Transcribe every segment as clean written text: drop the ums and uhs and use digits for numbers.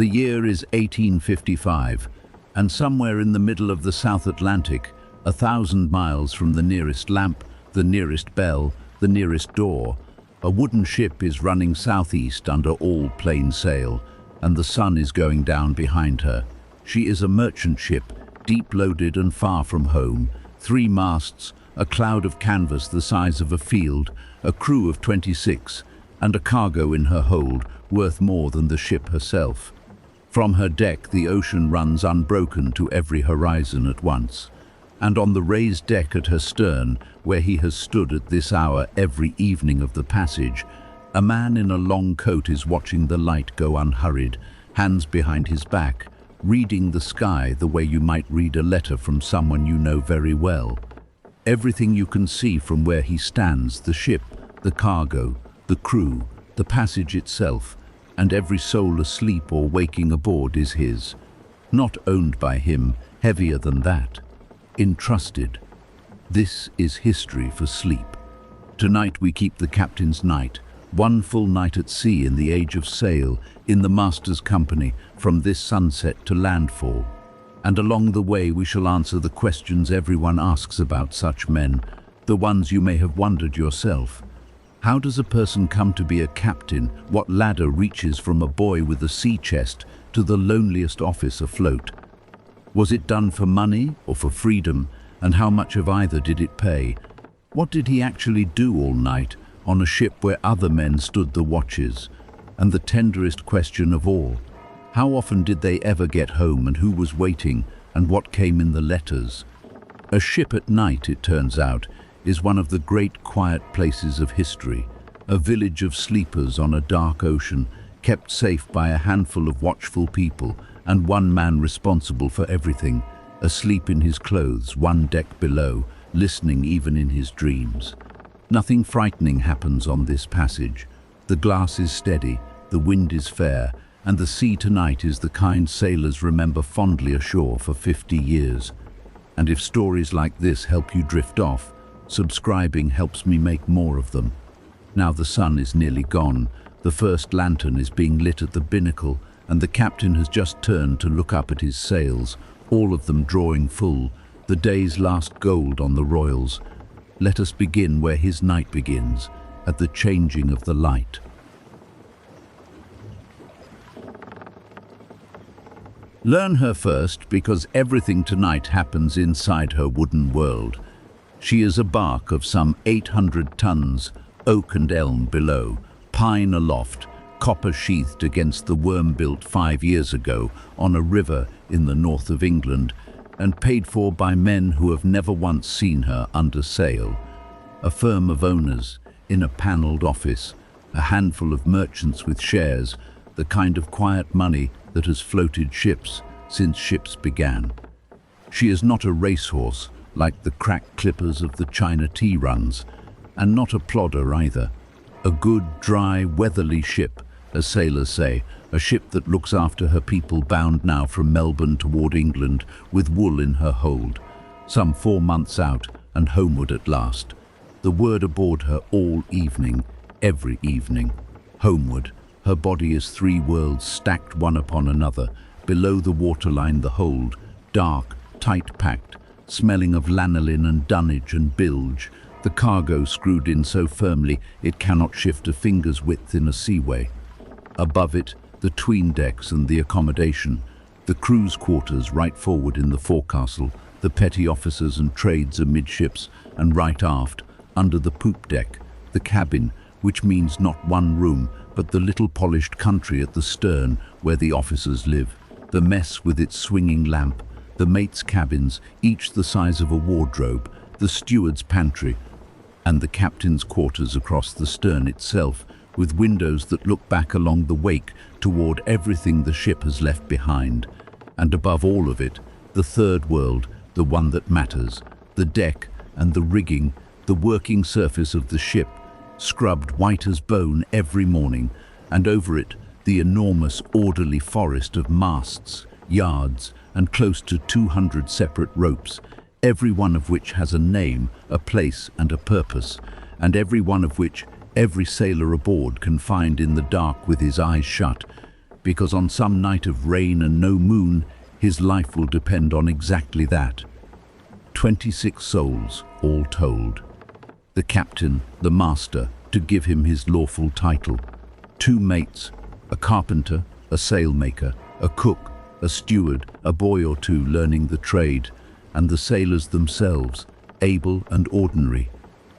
The year is 1855, and somewhere in the middle of the South Atlantic, 1,000 miles from the nearest lamp, the nearest bell, the nearest door, a wooden ship is running southeast under all plain sail, and the sun is going down behind her. She is a merchant ship, deep-loaded and far from home, 3 masts, a cloud of canvas the size of a field, a crew of 26, and a cargo in her hold worth more than the ship herself. From her deck the ocean runs unbroken to every horizon at once, and on the raised deck at her stern, where he has stood at this hour every evening of the passage, a man in a long coat is watching the light go unhurried, hands behind his back, reading the sky the way you might read a letter from someone you know very well. Everything you can see from where he stands, the ship, the cargo, the crew, the passage itself, and every soul asleep or waking aboard is his. Not owned by him, heavier than that. Entrusted. This is history for sleep. Tonight we keep the captain's night, one full night at sea in the age of sail, in the master's company, from this sunset to landfall. And along the way we shall answer the questions everyone asks about such men, the ones you may have wondered yourself. How does a person come to be a captain? What ladder reaches from a boy with a sea chest to the loneliest office afloat? Was it done for money or for freedom, and how much of either did it pay? What did he actually do all night on a ship where other men stood the watches? And the tenderest question of all, how often did they ever get home, and who was waiting, and what came in the letters? A ship at night, it turns out, is one of the great quiet places of history, a village of sleepers on a dark ocean, kept safe by a handful of watchful people and one man responsible for everything, asleep in his clothes, one deck below, listening even in his dreams. Nothing frightening happens on this passage. The glass is steady, the wind is fair, and the sea tonight is the kind sailors remember fondly ashore for 50 years. And if stories like this help you drift off, subscribing helps me make more of them. Now the sun is nearly gone, the first lantern is being lit at the binnacle, and the captain has just turned to look up at his sails, all of them drawing full, the day's last gold on the royals. Let us begin where his night begins, at the changing of the light. Learn her first, because everything tonight happens inside her wooden world. She is a bark of some 800 tons, oak and elm below, pine aloft, copper sheathed against the worm built 5 years ago on a river in the north of England, and paid for by men who have never once seen her under sail. A firm of owners, in a panelled office, a handful of merchants with shares, the kind of quiet money that has floated ships since ships began. She is not a racehorse, like the crack clippers of the China tea runs, and not a plodder either. A good, dry, weatherly ship, as sailors say, a ship that looks after her people bound now from Melbourne toward England with wool in her hold, some 4 months out and homeward at last. The word aboard her all evening, every evening. Homeward. Her body is 3 worlds stacked one upon another, below the waterline the hold, dark, tight-packed, smelling of lanolin and dunnage and bilge, the cargo screwed in so firmly it cannot shift a finger's width in a seaway. Above it, the 'tween decks and the accommodation, the crew's quarters right forward in the forecastle, the petty officers and trades amidships, and right aft, under the poop deck, the cabin, which means not one room, but the little polished country at the stern where the officers live, the mess with its swinging lamp, the mates' cabins, each the size of a wardrobe, the steward's pantry, and the captain's quarters across the stern itself, with windows that look back along the wake toward everything the ship has left behind. And above all of it, the third world, the one that matters, the deck and the rigging, the working surface of the ship, scrubbed white as bone every morning, and over it the enormous orderly forest of masts, yards, and close to 200 separate ropes, every one of which has a name, a place and a purpose, and every one of which every sailor aboard can find in the dark with his eyes shut, because on some night of rain and no moon, his life will depend on exactly that. 26 souls, all told. The captain, the master, to give him his lawful title. 2 mates, a carpenter, a sailmaker, a cook, a steward, a boy or 2 learning the trade, and the sailors themselves, able and ordinary.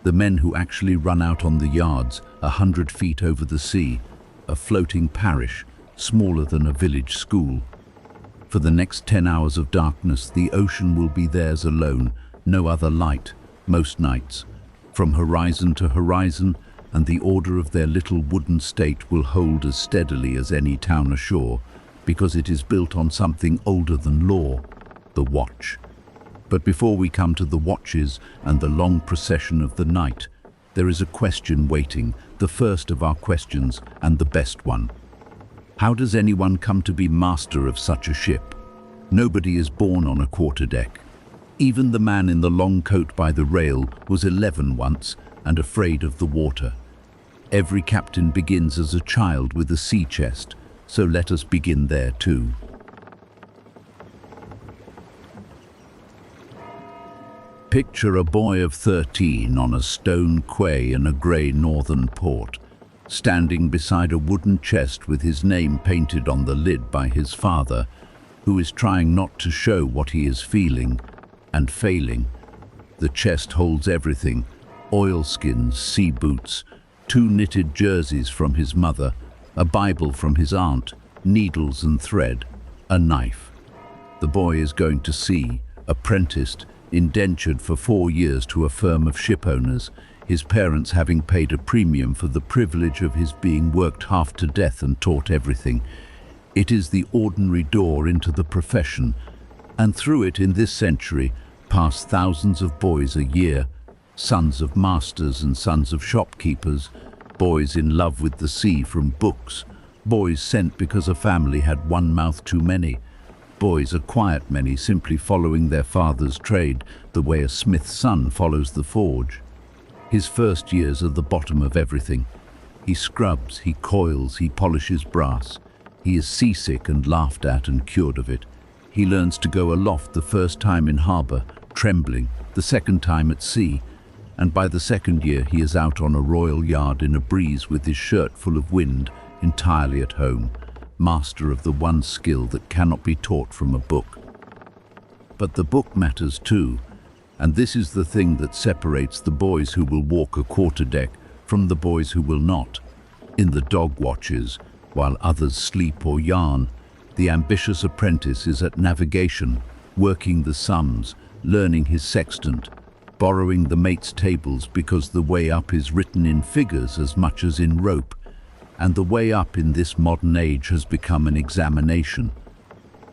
The men who actually run out on the yards, 100 feet over the sea, a floating parish, smaller than a village school. For the next 10 hours of darkness, the ocean will be theirs alone, no other light, most nights. From horizon to horizon, and the order of their little wooden state will hold as steadily as any town ashore, because it is built on something older than law, the watch. But before we come to the watches and the long procession of the night, there is a question waiting, the first of our questions and the best one. How does anyone come to be master of such a ship? Nobody is born on a quarterdeck. Even the man in the long coat by the rail was 11 once and afraid of the water. Every captain begins as a child with a sea chest, so let us begin there too. Picture a boy of 13 on a stone quay in a grey northern port, standing beside a wooden chest with his name painted on the lid by his father, who is trying not to show what he is feeling and failing. The chest holds everything: oilskins, sea boots, 2 knitted jerseys from his mother, a Bible from his aunt, needles and thread, a knife. The boy is going to sea, apprenticed, indentured for 4 years to a firm of ship owners, his parents having paid a premium for the privilege of his being worked half to death and taught everything. It is the ordinary door into the profession, and through it in this century pass thousands of boys a year, sons of masters and sons of shopkeepers, boys in love with the sea from books, boys sent because a family had one mouth too many, boys, a quiet many, simply following their father's trade, the way a smith's son follows the forge. His first years are the bottom of everything. He scrubs, he coils, he polishes brass. He is seasick and laughed at and cured of it. He learns to go aloft the first time in harbour, trembling, the second time at sea, and by the second year he is out on a royal yard in a breeze with his shirt full of wind, entirely at home, master of the one skill that cannot be taught from a book. But the book matters too, and this is the thing that separates the boys who will walk a quarterdeck from the boys who will not. In the dog watches, while others sleep or yarn, the ambitious apprentice is at navigation, working the sums, learning his sextant, borrowing the mate's tables because the way up is written in figures as much as in rope, and the way up in this modern age has become an examination.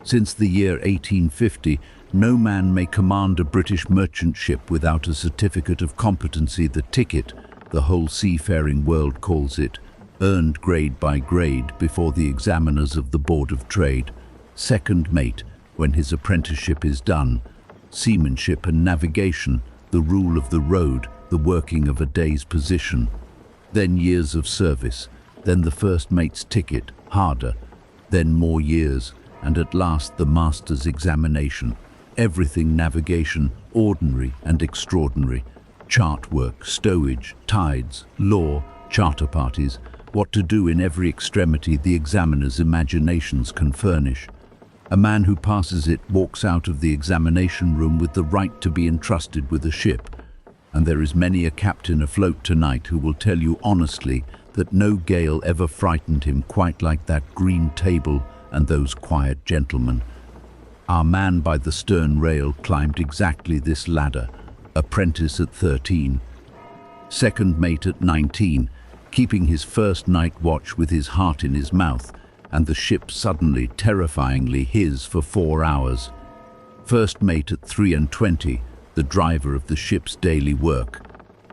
Since the year 1850, no man may command a British merchant ship without a certificate of competency, the ticket, the whole seafaring world calls it, earned grade by grade before the examiners of the Board of Trade, second mate when his apprenticeship is done, seamanship and navigation, the rule of the road, the working of a day's position, then years of service, then the first mate's ticket, harder, then more years, and at last the master's examination. Everything navigation, ordinary and extraordinary, chart work, stowage, tides, law, charter parties, what to do in every extremity the examiner's imaginations can furnish. A man who passes it walks out of the examination room with the right to be entrusted with a ship, and there is many a captain afloat tonight who will tell you honestly that no gale ever frightened him quite like that green table and those quiet gentlemen. Our man by the stern rail climbed exactly this ladder, apprentice at 13, second mate at 19, keeping his first night watch with his heart in his mouth, and the ship suddenly, terrifyingly his for 4 hours. First mate at 23, the driver of the ship's daily work.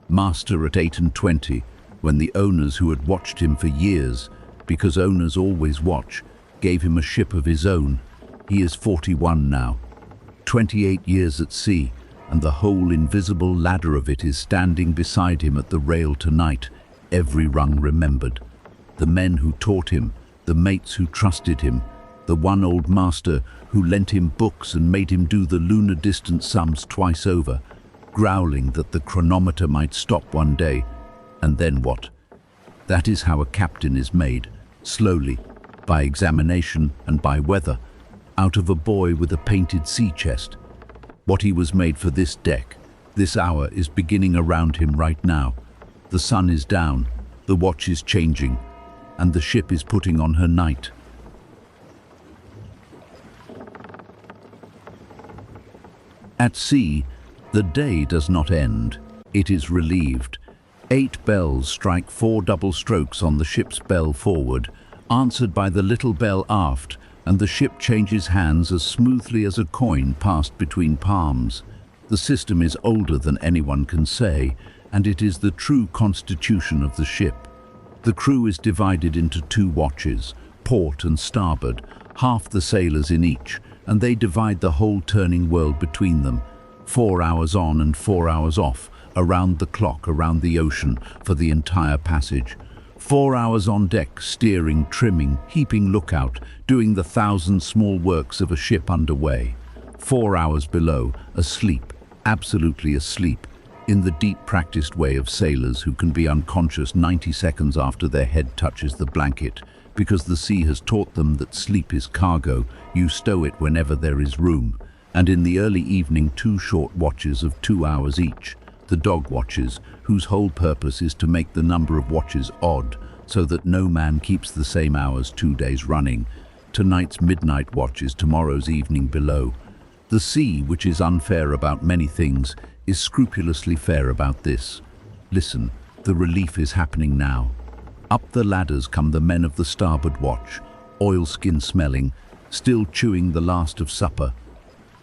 Master at 28, when the owners who had watched him for years, because owners always watch, gave him a ship of his own. He is 41 now, 28 years at sea, and the whole invisible ladder of it is standing beside him at the rail tonight, every rung remembered. The men who taught him, the mates who trusted him, the one old master who lent him books and made him do the lunar distance sums twice over, growling that the chronometer might stop one day, and then what? That is how a captain is made, slowly, by examination and by weather, out of a boy with a painted sea chest. What he was made for this deck, this hour, is beginning around him right now. The sun is down, the watch is changing, and the ship is putting on her night. At sea, the day does not end, it is relieved. 8 bells strike 4 double strokes on the ship's bell forward, answered by the little bell aft, and the ship changes hands as smoothly as a coin passed between palms. The system is older than anyone can say, and it is the true constitution of the ship. The crew is divided into 2 watches, port and starboard, half the sailors in each, and they divide the whole turning world between them, 4 hours on and 4 hours off, around the clock, around the ocean, for the entire passage. 4 hours on deck, steering, trimming, heaping lookout, doing the 1,000 small works of a ship underway. 4 hours below, asleep, absolutely asleep, in the deep practiced way of sailors who can be unconscious 90 seconds after their head touches the blanket, because the sea has taught them that sleep is cargo, you stow it whenever there is room. And in the early evening, 2 short watches of 2 hours each, the dog watches, whose whole purpose is to make the number of watches odd, so that no man keeps the same hours 2 days running. Tonight's midnight watch is tomorrow's evening below. The sea, which is unfair about many things, is scrupulously fair about this. Listen, the relief is happening now. Up the ladders come the men of the starboard watch, oilskin smelling, still chewing the last of supper.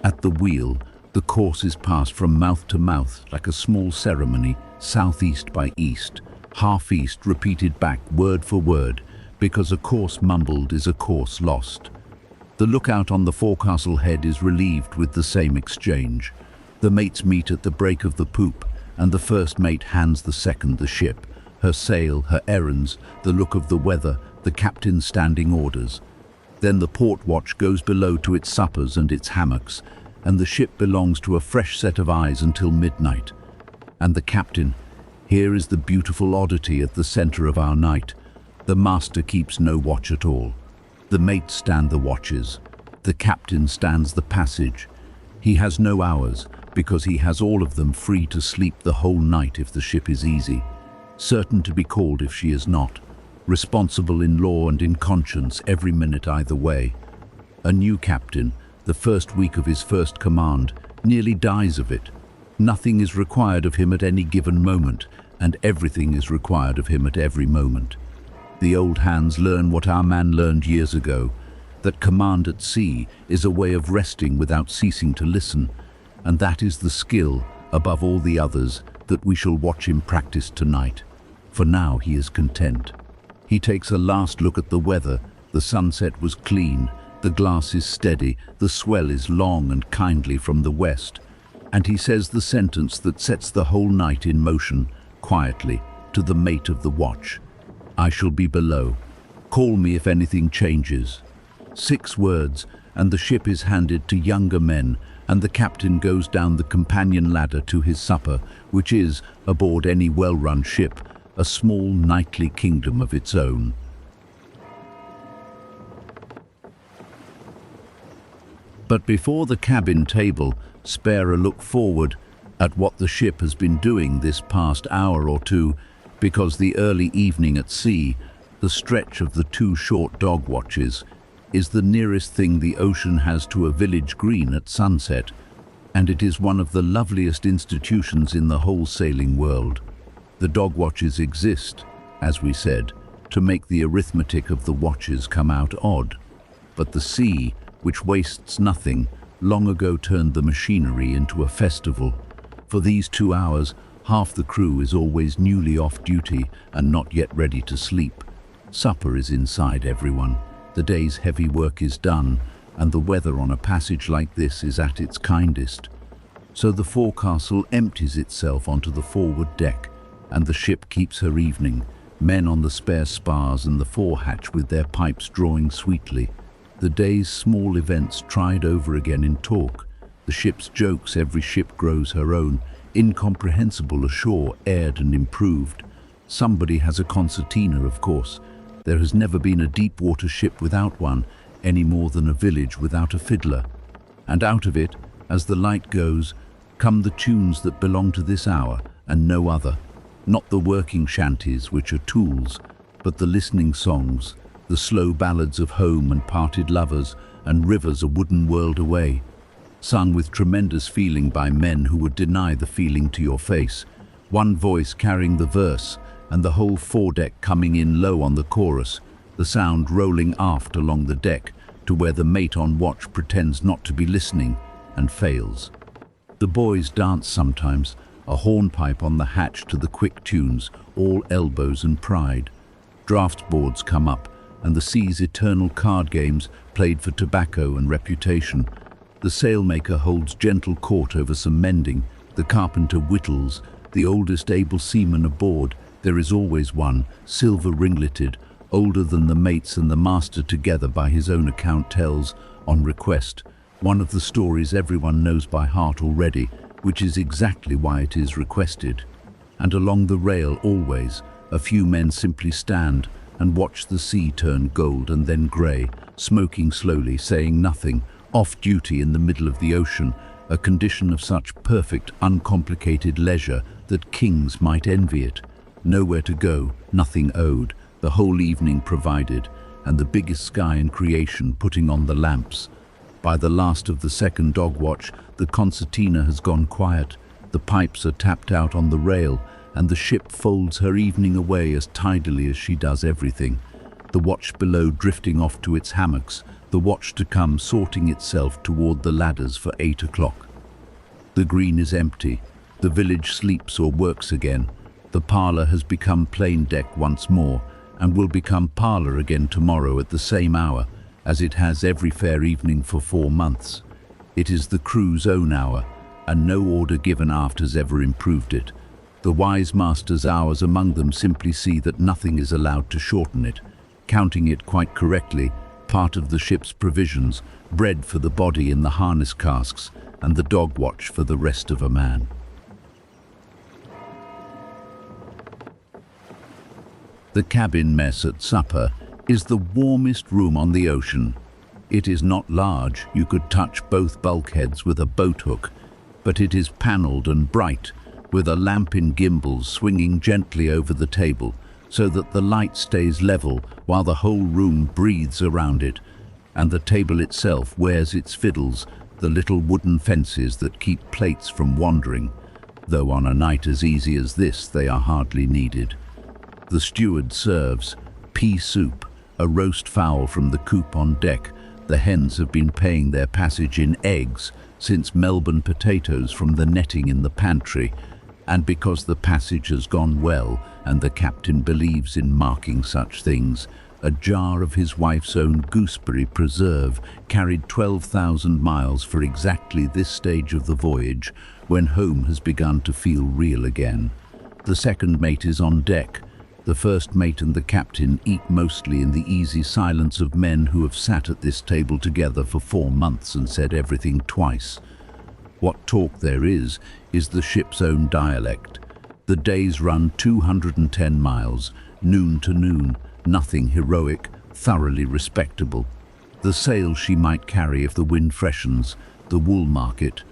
At the wheel, the course is passed from mouth to mouth like a small ceremony, southeast by east, half east repeated back word for word, because a course mumbled is a course lost. The lookout on the forecastle head is relieved with the same exchange. The mates meet at the break of the poop, and the first mate hands the second the ship, her sail, her errands, the look of the weather, the captain's standing orders. Then the port watch goes below to its suppers and its hammocks, and the ship belongs to a fresh set of eyes until midnight. And the captain, here is the beautiful oddity at the center of our night. The master keeps no watch at all. The mates stand the watches. The captain stands the passage. He has no hours, because he has all of them free to sleep the whole night if the ship is easy, certain to be called if she is not, responsible in law and in conscience every minute either way. A new captain, the first week of his first command, nearly dies of it. Nothing is required of him at any given moment, and everything is required of him at every moment. The old hands learn what our man learned years ago, that command at sea is a way of resting without ceasing to listen, and that is the skill, above all the others, that we shall watch him practice tonight. For now he is content. He takes a last look at the weather. The sunset was clean, the glass is steady, the swell is long and kindly from the west, and he says the sentence that sets the whole night in motion, quietly, to the mate of the watch. I shall be below. Call me if anything changes. 6 words, and the ship is handed to younger men, and the captain goes down the companion ladder to his supper, which is, aboard any well-run ship, a small nightly kingdom of its own. But before the cabin table, spare a look forward at what the ship has been doing this past hour or two, because the early evening at sea, the stretch of the 2 short dog watches, is the nearest thing the ocean has to a village green at sunset, and it is one of the loveliest institutions in the whole sailing world. The dog watches exist, as we said, to make the arithmetic of the watches come out odd. But the sea, which wastes nothing, long ago turned the machinery into a festival. For these 2 hours, half the crew is always newly off duty and not yet ready to sleep. Supper is inside everyone. The day's heavy work is done, and the weather on a passage like this is at its kindest. So the forecastle empties itself onto the forward deck, and the ship keeps her evening, men on the spare spars and the forehatch with their pipes drawing sweetly. The day's small events tried over again in talk. The ship's jokes, every ship grows her own, incomprehensible ashore, aired and improved. Somebody has a concertina, of course. There has never been a deep water ship without one, any more than a village without a fiddler. And out of it, as the light goes, come the tunes that belong to this hour and no other. Not the working shanties, which are tools, but the listening songs, the slow ballads of home and parted lovers and rivers a wooden world away, sung with tremendous feeling by men who would deny the feeling to your face, one voice carrying the verse and the whole foredeck coming in low on the chorus, the sound rolling aft along the deck to where the mate on watch pretends not to be listening and fails. The boys dance sometimes, a hornpipe on the hatch to the quick tunes, all elbows and pride. Draught boards come up, and the sea's eternal card games played for tobacco and reputation. The sailmaker holds gentle court over some mending, the carpenter whittles, the oldest able seaman aboard. There is always one, silver ringleted, older than the mates and the master together by his own account tells, on request, one of the stories everyone knows by heart already, which is exactly why it is requested. And along the rail always, a few men simply stand and watch the sea turn gold and then grey, smoking slowly, saying nothing, off duty in the middle of the ocean, a condition of such perfect, uncomplicated leisure that kings might envy it. Nowhere to go, nothing owed, the whole evening provided, and the biggest sky in creation putting on the lamps. By the last of the second dog watch, the concertina has gone quiet, the pipes are tapped out on the rail, and the ship folds her evening away as tidily as she does everything. The watch below drifting off to its hammocks, the watch to come sorting itself toward the ladders for 8 o'clock. The green is empty, the village sleeps or works again. The parlour has become plain deck once more, and will become parlour again tomorrow at the same hour, as it has every fair evening for 4 months. It is the crew's own hour, and no order given aft has ever improved it. The wise master's hours among them simply see that nothing is allowed to shorten it, counting it quite correctly, part of the ship's provisions, bread for the body in the harness casks, and the dog watch for the rest of a man. The cabin mess at supper is the warmest room on the ocean. It is not large, you could touch both bulkheads with a boat hook, but it is panelled and bright, with a lamp in gimbals swinging gently over the table, so that the light stays level while the whole room breathes around it, and the table itself wears its fiddles, the little wooden fences that keep plates from wandering, though on a night as easy as this they are hardly needed. The steward serves pea soup, a roast fowl from the coop on deck. The hens have been paying their passage in eggs since Melbourne potatoes from the netting in the pantry, and because the passage has gone well and the captain believes in marking such things, a jar of his wife's own gooseberry preserve carried 12,000 miles for exactly this stage of the voyage, when home has begun to feel real again. The second mate is on deck. The first mate and the captain eat mostly in the easy silence of men who have sat at this table together for 4 months and said everything twice. What talk there is the ship's own dialect. The days run 210 miles, noon to noon, nothing heroic, thoroughly respectable. The sail she might carry if the wind freshens, the wool market,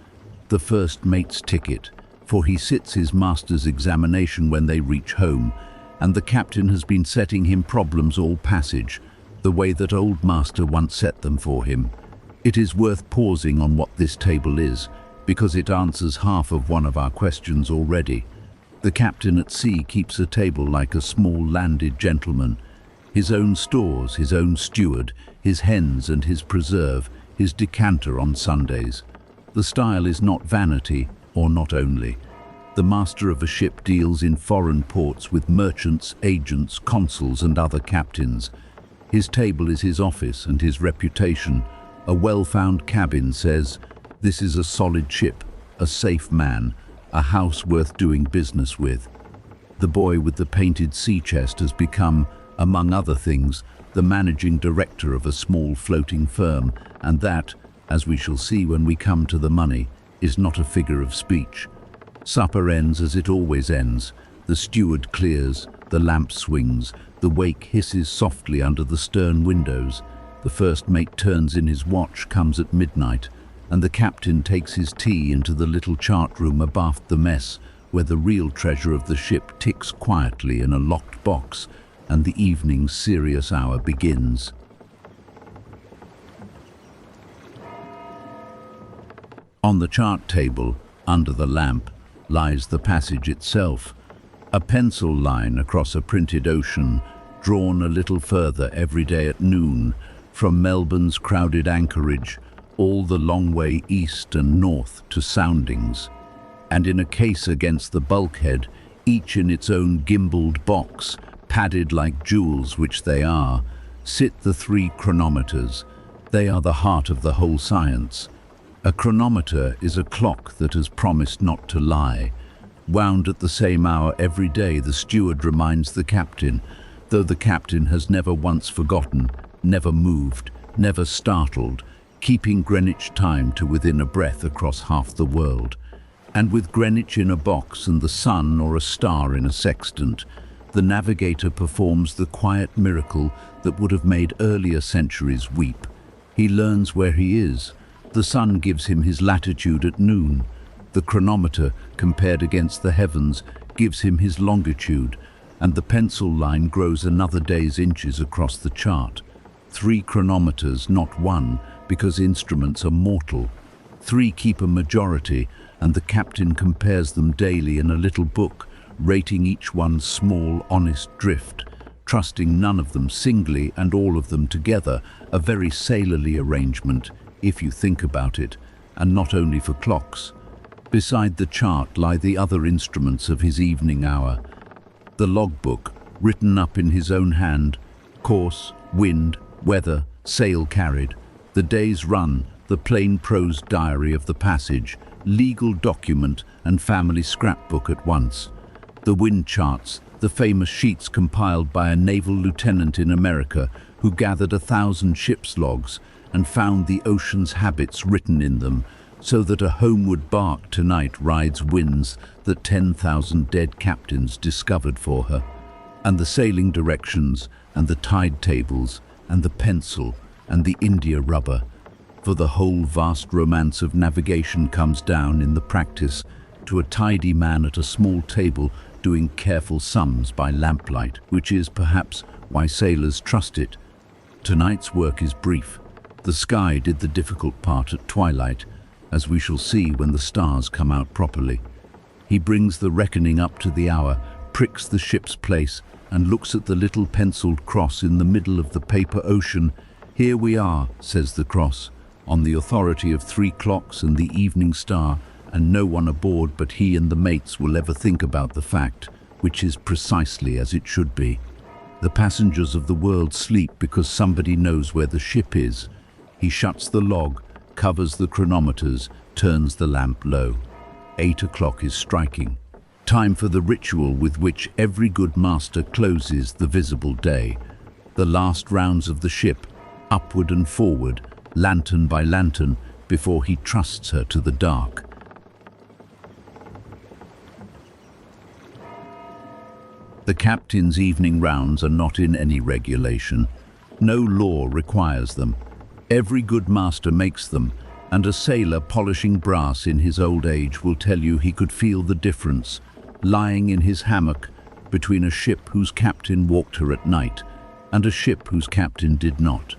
the first mate's ticket, for he sits his master's examination when they reach home, and the captain has been setting him problems all passage, the way that old master once set them for him. It is worth pausing on what this table is, because it answers half of one of our questions already. The captain at sea keeps a table like a small landed gentleman. His own stores, his own steward, his hens and his preserve, his decanter on Sundays. The style is not vanity, or not only. The master of a ship deals in foreign ports with merchants, agents, consuls and other captains. His table is his office and his reputation. A well-found cabin says, "This is a solid ship, a safe man, a house worth doing business with." The boy with the painted sea chest has become, among other things, the managing director of a small floating firm, and that, as we shall see when we come to the money, is not a figure of speech. Supper ends as it always ends. The steward clears, the lamp swings, the wake hisses softly under the stern windows. The first mate turns in his watch, comes at midnight, and the captain takes his tea into the little chart room abaft the mess, where the real treasure of the ship ticks quietly in a locked box, and the evening's serious hour begins. On the chart table, under the lamp, lies the passage itself, a pencil line across a printed ocean, drawn a little further every day at noon, from Melbourne's crowded anchorage, all the long way east and north to soundings. And in a case against the bulkhead, each in its own gimbaled box, padded like jewels which they are, sit the 3 chronometers. They are the heart of the whole science. A chronometer is a clock that has promised not to lie. Wound at the same hour every day, the steward reminds the captain, though the captain has never once forgotten, never moved, never startled, keeping Greenwich time to within a breath across half the world. And with Greenwich in a box and the sun or a star in a sextant, the navigator performs the quiet miracle that would have made earlier centuries weep. He learns where he is. The sun gives him his latitude at noon. The chronometer, compared against the heavens, gives him his longitude, and the pencil line grows another day's inches across the chart. 3 chronometers, not 1, because instruments are mortal. 3 keep a majority, and the captain compares them daily in a little book, rating each one's small, honest drift, trusting none of them singly and all of them together, a very sailorly arrangement, if you think about it, and not only for clocks. Beside the chart lie the other instruments of his evening hour. The logbook, written up in his own hand, course, wind, weather, sail carried, the day's run, the plain prose diary of the passage, legal document and family scrapbook at once. The wind charts, the famous sheets compiled by a naval lieutenant in America who gathered 1,000 ship's logs and found the ocean's habits written in them, so that a homeward bark tonight rides winds that 10,000 dead captains discovered for her. And the sailing directions, and the tide tables, and the pencil, and the India rubber. For the whole vast romance of navigation comes down in the practice to a tidy man at a small table doing careful sums by lamplight, which is perhaps why sailors trust it. Tonight's work is brief. The sky did the difficult part at twilight, as we shall see when the stars come out properly. He brings the reckoning up to the hour, pricks the ship's place, and looks at the little penciled cross in the middle of the paper ocean. "Here we are," says the cross, "on the authority of 3 clocks and the evening star, and no one aboard but he and the mates will ever think about the fact, which is precisely as it should be. The passengers of the world sleep because somebody knows where the ship is." He shuts the log, covers the chronometers, turns the lamp low. 8 o'clock is striking. Time for the ritual with which every good master closes the visible day. The last rounds of the ship, upward and forward, lantern by lantern, before he trusts her to the dark. The captain's evening rounds are not in any regulation. No law requires them. Every good master makes them, and a sailor polishing brass in his old age will tell you he could feel the difference, lying in his hammock, between a ship whose captain walked her at night and a ship whose captain did not.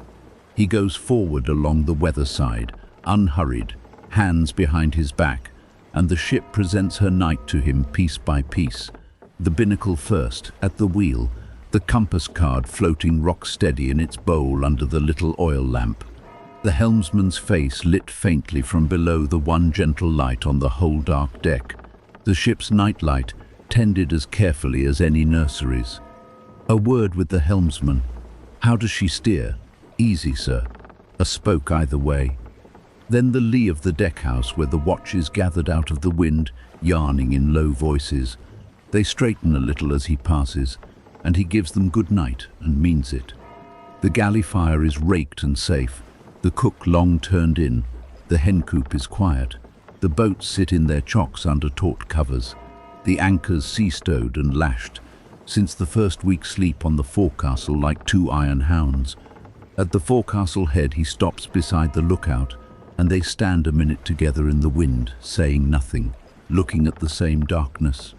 He goes forward along the weather side, unhurried, hands behind his back, and the ship presents her night to him piece by piece. The binnacle first, at the wheel, the compass card floating rock-steady in its bowl under the little oil lamp. The helmsman's face lit faintly from below the one gentle light on the whole dark deck. The ship's nightlight, tended as carefully as any nursery's. A word with the helmsman. "How does she steer?" "Easy, sir." A spoke either way. Then the lee of the deckhouse where the watch is gathered out of the wind, yarning in low voices. They straighten a little as he passes, and he gives them good night and means it. The galley fire is raked and safe, the cook long turned in, the hen coop is quiet, the boats sit in their chocks under taut covers, the anchors sea-stowed and lashed, since the first week's sleep on the forecastle like two iron hounds. At the forecastle head he stops beside the lookout, and they stand a minute together in the wind, saying nothing, looking at the same darkness.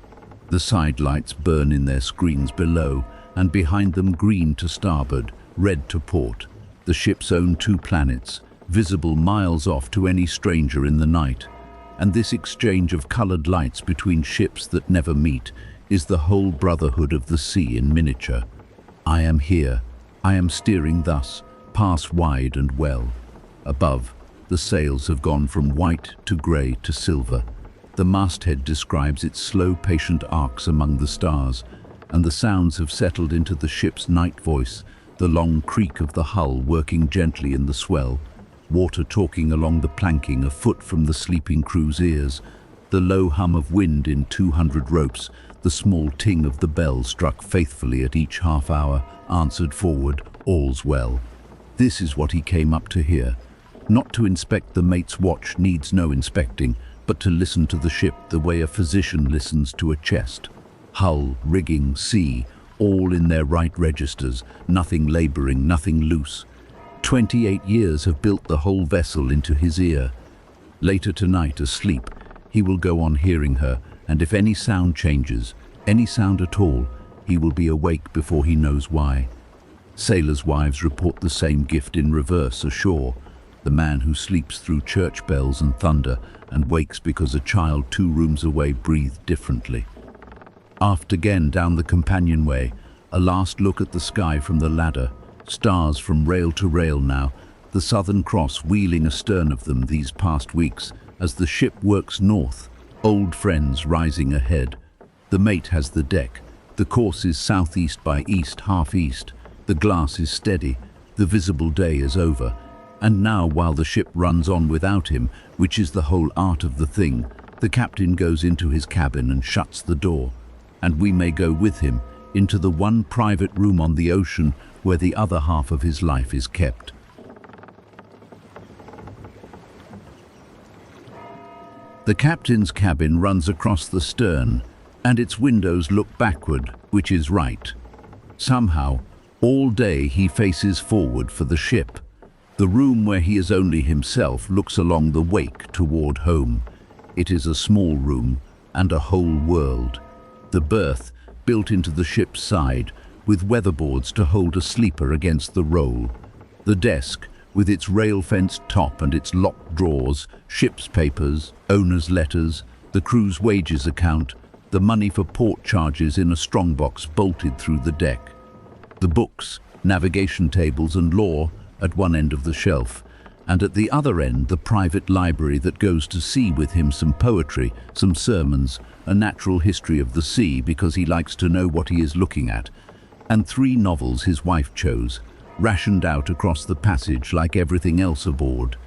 The side lights burn in their screens below, and behind them green to starboard, red to port, the ship's own two planets, visible miles off to any stranger in the night. And this exchange of colored lights between ships that never meet is the whole brotherhood of the sea in miniature. I am here, I am steering thus, pass wide and well. Above, the sails have gone from white to grey to silver. The masthead describes its slow, patient arcs among the stars, and the sounds have settled into the ship's night voice, the long creak of the hull working gently in the swell, water talking along the planking a foot from the sleeping crew's ears, the low hum of wind in 200 ropes, the small ting of the bell struck faithfully at each half hour, answered forward, all's well. This is what he came up to hear. Not to inspect the mate's watch needs no inspecting, but to listen to the ship the way a physician listens to a chest. Hull, rigging, sea, all in their right registers, nothing labouring, nothing loose. 28 years have built the whole vessel into his ear. Later tonight, asleep, he will go on hearing her, and if any sound changes, any sound at all, he will be awake before he knows why. Sailors' wives report the same gift in reverse ashore. The man who sleeps through church bells and thunder and wakes because a child 2 rooms away breathed differently. Aft again down the companionway, a last look at the sky from the ladder, stars from rail to rail now, the Southern Cross wheeling astern of them these past weeks as the ship works north, old friends rising ahead. The mate has the deck, the course is southeast by east, half east, the glass is steady, the visible day is over. And now, while the ship runs on without him, which is the whole art of the thing, the captain goes into his cabin and shuts the door, and we may go with him into the one private room on the ocean where the other half of his life is kept. The captain's cabin runs across the stern, and its windows look backward, which is right. Somehow, all day he faces forward for the ship. The room where he is only himself looks along the wake toward home. It is a small room and a whole world. The berth, built into the ship's side, with weatherboards to hold a sleeper against the roll. The desk, with its rail-fenced top and its locked drawers, ship's papers, owner's letters, the crew's wages account, the money for port charges in a strongbox bolted through the deck. The books, navigation tables and law, at one end of the shelf, and at the other end the private library that goes to sea with him, some poetry, some sermons, a natural history of the sea because he likes to know what he is looking at, and 3 novels his wife chose, rationed out across the passage like everything else aboard.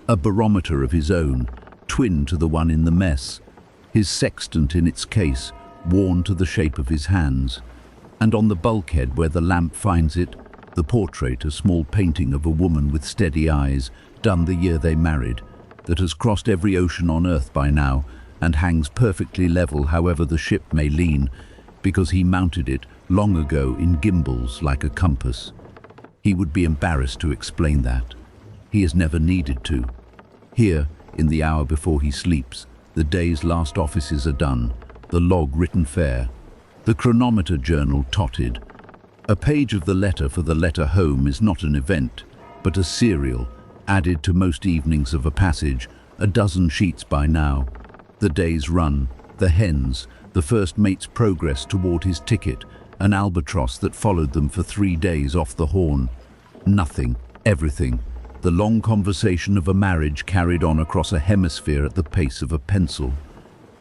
A barometer of his own, twin to the one in the mess, his sextant in its case, worn to the shape of his hands, and on the bulkhead where the lamp finds it, the portrait, a small painting of a woman with steady eyes, done the year they married, that has crossed every ocean on earth by now and hangs perfectly level however the ship may lean, because he mounted it long ago in gimbals like a compass. He would be embarrassed to explain that. He has never needed to. Here, in the hour before he sleeps, the day's last offices are done, the log written fair, the chronometer journal totted. A page of the letter for the letter home is not an event, but a serial, added to most evenings of a passage, a dozen sheets by now. The day's run, the hens, the first mate's progress toward his ticket, an albatross that followed them for 3 days off the Horn. Nothing, everything. The long conversation of a marriage carried on across a hemisphere at the pace of a pencil.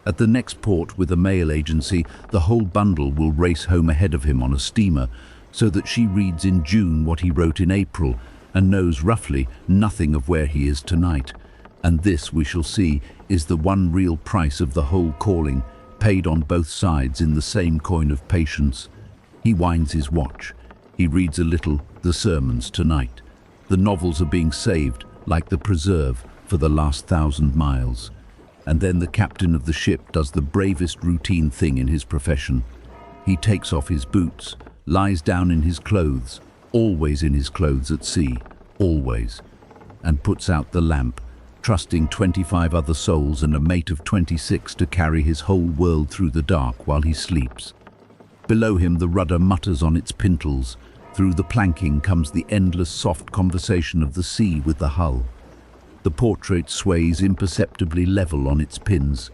At the next port with a mail agency, the whole bundle will race home ahead of him on a steamer, so that she reads in June what he wrote in April and knows roughly nothing of where he is tonight. And this, we shall see, is the one real price of the whole calling, paid on both sides in the same coin of patience. He winds his watch. He reads a little the sermons tonight. The novels are being saved, like the preserve, for the last 1,000 miles. And then the captain of the ship does the bravest routine thing in his profession. He takes off his boots, lies down in his clothes, always in his clothes at sea, always, and puts out the lamp, trusting 25 other souls and a mate of 26 to carry his whole world through the dark while he sleeps. Below him the rudder mutters on its pintles. Through the planking comes the endless soft conversation of the sea with the hull. The portrait sways imperceptibly level on its pins.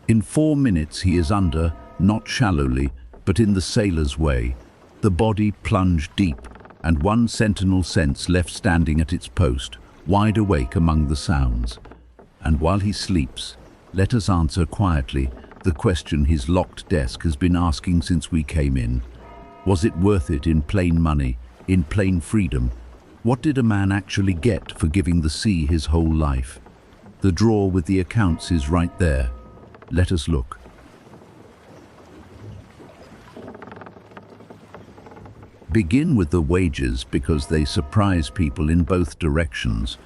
In 4 minutes he is under, not shallowly, but in the sailor's way. The body plunged deep, and one sentinel sense left standing at its post, wide awake among the sounds. And while he sleeps, let us answer quietly the question his locked desk has been asking since we came in. Was it worth it in plain money, in plain freedom? What did a man actually get for giving the sea his whole life? The drawer with the accounts is right there. Let us look. Begin with the wages because they surprise people in both directions.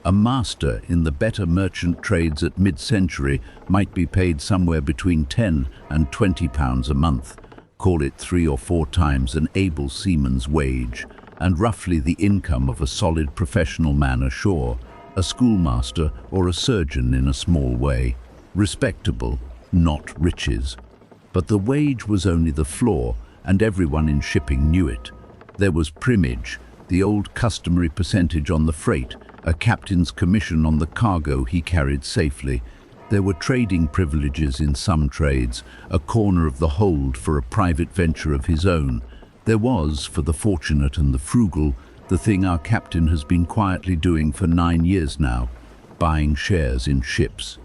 A master in the better merchant trades at mid-century might be paid somewhere between £10 and £20 a month. Call it 3 or 4 times an able seaman's wage, and roughly the income of a solid professional man ashore, a schoolmaster or a surgeon in a small way. Respectable, not riches. But the wage was only the floor, and everyone in shipping knew it. There was primage, the old customary percentage on the freight, a captain's commission on the cargo he carried safely. There were trading privileges in some trades, a corner of the hold for a private venture of his own. There was, for the fortunate and the frugal, the thing our captain has been quietly doing for 9 years now, buying shares in ships.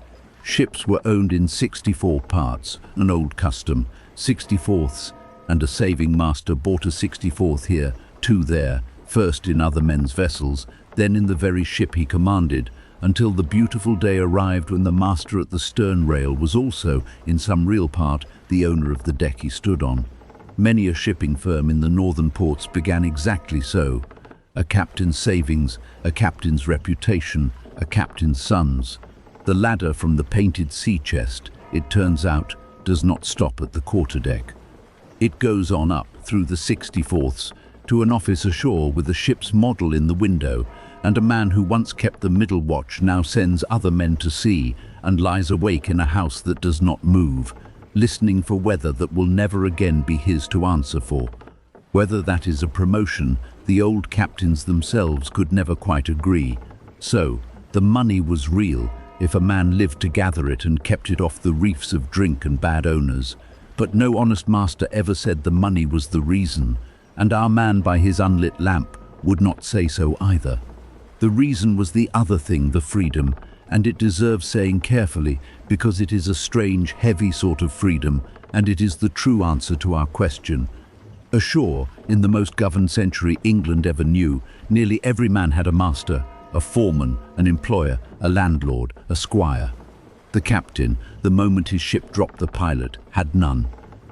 Ships were owned in 64 parts, an old custom, 64ths, and a saving master bought a 64th here, 2 there, first in other men's vessels, then in the very ship he commanded, until the beautiful day arrived when the master at the stern rail was also, in some real part, the owner of the deck he stood on. Many a shipping firm in the northern ports began exactly so. A captain's savings, a captain's reputation, a captain's sons. The ladder from the painted sea chest, it turns out, does not stop at the quarterdeck. It goes on up through the 64ths to an office ashore with a ship's model in the window, and a man who once kept the middle watch now sends other men to sea and lies awake in a house that does not move, listening for weather that will never again be his to answer for. Whether that is a promotion, the old captains themselves could never quite agree. So, the money was real if a man lived to gather it and kept it off the reefs of drink and bad owners. But no honest master ever said the money was the reason, and our man by his unlit lamp would not say so either. The reason was the other thing, the freedom, and it deserves saying carefully because it is a strange, heavy sort of freedom, and it is the true answer to our question. Ashore, in the most governed century England ever knew, nearly every man had a master, a foreman, an employer, a landlord, a squire. The captain, the moment his ship dropped the pilot, had none.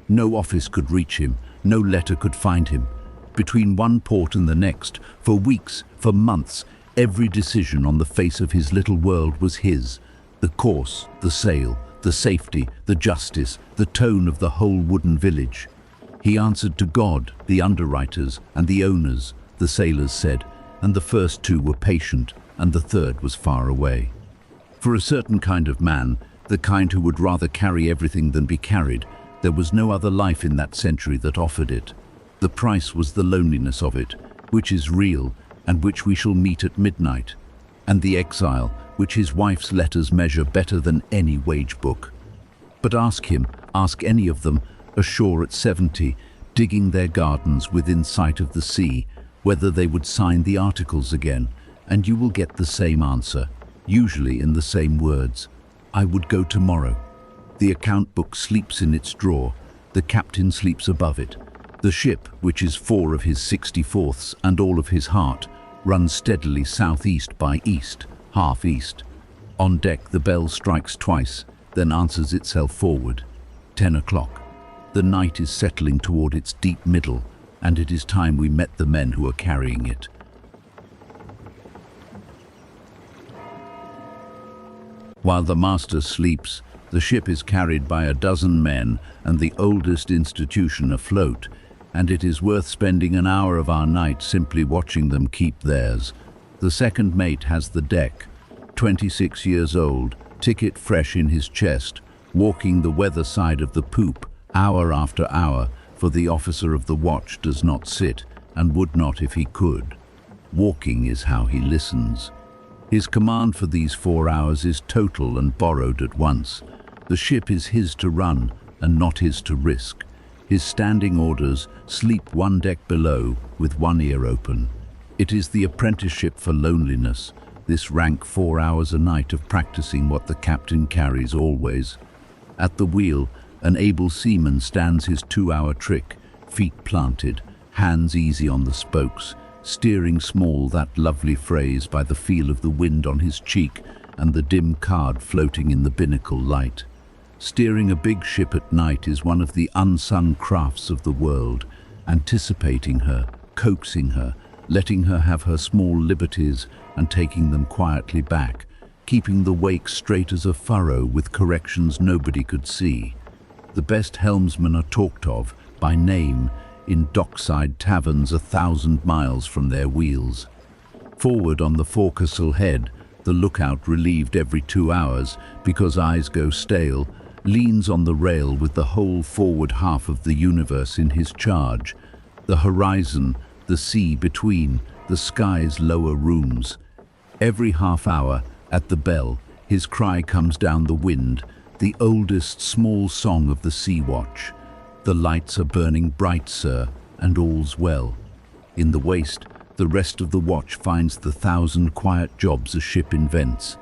No office could reach him, no letter could find him. Between one port and the next, for weeks, for months, every decision on the face of his little world was his. The course, the sail, the safety, the justice, the tone of the whole wooden village. He answered to God, the underwriters, and the owners, the sailors said, and the first 2 were patient, and the third was far away. For a certain kind of man, the kind who would rather carry everything than be carried, there was no other life in that century that offered it. The price was the loneliness of it, which is real, and which we shall meet at midnight, and the exile, which his wife's letters measure better than any wage book. But ask him, ask any of them, ashore at 70, digging their gardens within sight of the sea, whether they would sign the articles again, and you will get the same answer, usually in the same words. I would go tomorrow. The account book sleeps in its drawer. The captain sleeps above it. The ship, which is 4 of his 64ths and all of his heart, runs steadily southeast by east, half east. On deck the bell strikes twice, then answers itself forward. 10 o'clock. The night is settling toward its deep middle, and it is time we met the men who are carrying it. While the master sleeps, the ship is carried by a dozen men and the oldest institution afloat, and it is worth spending an hour of our night simply watching them keep theirs. The second mate has the deck, 26 years old, ticket fresh in his chest, walking the weather side of the poop, hour after hour, for the officer of the watch does not sit, and would not if he could. Walking is how he listens. His command for these 4 hours is total and borrowed at once. The ship is his to run, and not his to risk. His standing orders: sleep one deck below, with one ear open. It is the apprenticeship for loneliness, this rank 4 hours a night of practicing what the captain carries always. At the wheel, an able seaman stands his 2-hour trick, feet planted, hands easy on the spokes, steering small, that lovely phrase, by the feel of the wind on his cheek and the dim card floating in the binnacle light. Steering a big ship at night is one of the unsung crafts of the world, anticipating her, coaxing her, letting her have her small liberties and taking them quietly back, keeping the wake straight as a furrow with corrections nobody could see. The best helmsmen are talked of, by name, in dockside taverns 1,000 miles from their wheels. Forward on the forecastle head, the lookout, relieved every 2 hours because eyes go stale, leans on the rail with the whole forward half of the universe in his charge. The horizon, the sea between, the sky's lower rooms. Every half hour, at the bell, his cry comes down the wind, the oldest small song of the sea watch. The lights are burning bright, sir, and all's well. In the waist, the rest of the watch finds the 1,000 quiet jobs a ship invents.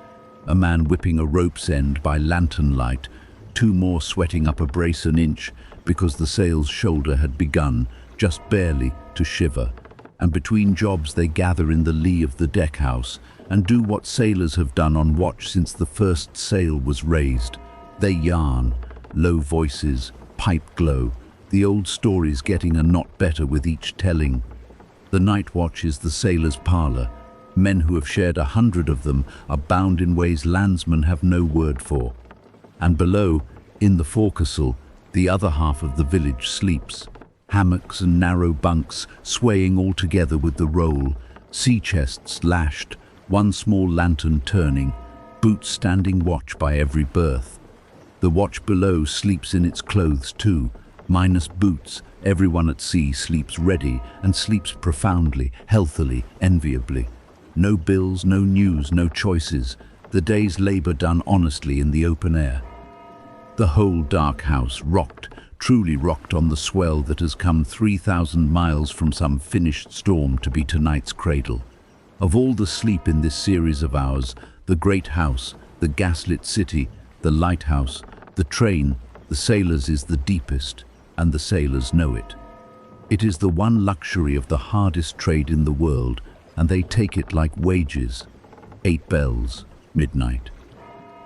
A man whipping a rope's end by lantern light, 2 more sweating up a brace an inch because the sail's shoulder had begun, just barely, to shiver. And between jobs they gather in the lee of the deck house and do what sailors have done on watch since the first sail was raised. They yarn, low voices, pipe glow, the old stories getting a knot better with each telling. The night watch is the sailor's parlour. Men who have shared 100 of them are bound in ways landsmen have no word for. And below, in the forecastle, the other half of the village sleeps. Hammocks and narrow bunks swaying all together with the roll, sea chests lashed, one small lantern turning, boots standing watch by every berth. The watch below sleeps in its clothes too, minus boots. Everyone at sea sleeps ready and sleeps profoundly, healthily, enviably. No bills, no news, no choices. The day's labor done honestly in the open air. The whole dark house rocked, truly rocked on the swell that has come 3,000 miles from some finished storm to be tonight's cradle. Of all the sleep in this series of ours, the great house, the gaslit city, the lighthouse, the train, the sailors is the deepest, and the sailors know it. It is the one luxury of the hardest trade in the world, and they take it like wages. 8 bells, midnight.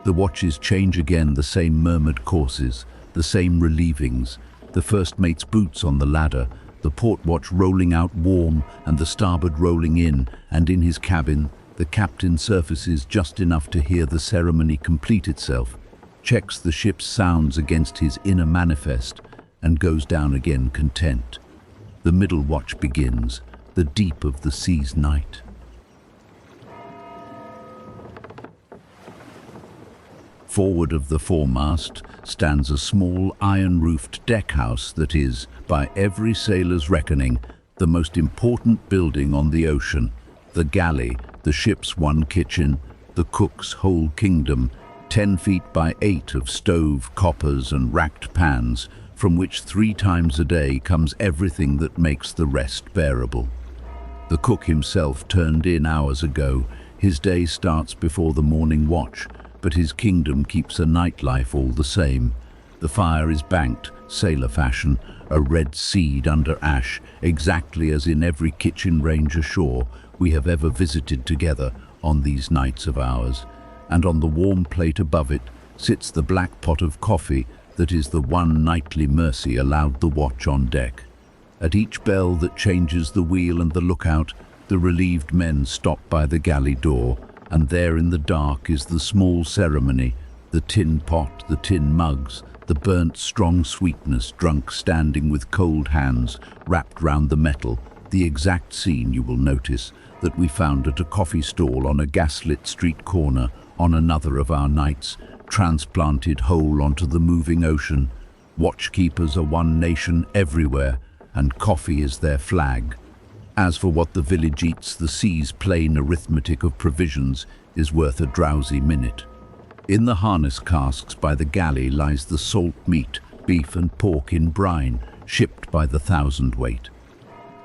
The watches change again, the same murmured courses, the same relievings, the first mate's boots on the ladder, the port watch rolling out warm and the starboard rolling in, and in his cabin, the captain surfaces just enough to hear the ceremony complete itself, checks the ship's sounds against his inner manifest, and goes down again content. The middle watch begins, the deep of the sea's night. Forward of the foremast stands a small iron-roofed deck house that is, by every sailor's reckoning, the most important building on the ocean. The galley, the ship's one kitchen, the cook's whole kingdom, 10 feet by 8 of stove, coppers and racked pans, from which 3 times a day comes everything that makes the rest bearable. The cook himself turned in hours ago. His day starts before the morning watch, but his kingdom keeps a nightlife all the same. The fire is banked, sailor fashion, a red seed under ash, exactly as in every kitchen range ashore we have ever visited together on these nights of ours. And on the warm plate above it sits the black pot of coffee that is the one nightly mercy allowed the watch on deck. At each bell that changes the wheel and the lookout, the relieved men stop by the galley door, and there in the dark is the small ceremony, the tin pot, the tin mugs, the burnt strong sweetness drunk standing with cold hands wrapped round the metal, the exact scene, you will notice, that we found at a coffee stall on a gaslit street corner on another of our nights, transplanted whole onto the moving ocean. Watchkeepers are one nation everywhere, and coffee is their flag. As for what the village eats, the sea's plain arithmetic of provisions is worth a drowsy minute. In the harness casks by the galley lies the salt meat, beef and pork in brine, shipped by the thousandweight.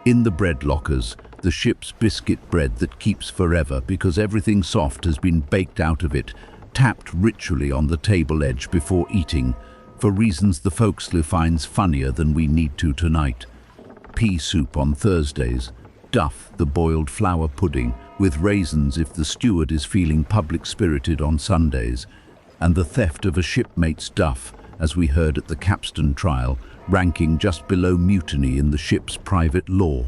In the bread lockers, the ship's biscuit bread that keeps forever because everything soft has been baked out of it, tapped ritually on the table edge before eating, for reasons the forecastle finds funnier than we need to tonight. Pea soup on Thursdays, duff, the boiled flour pudding, with raisins if the steward is feeling public-spirited on Sundays, and the theft of a shipmate's duff, as we heard at the capstan trial, ranking just below mutiny in the ship's private law.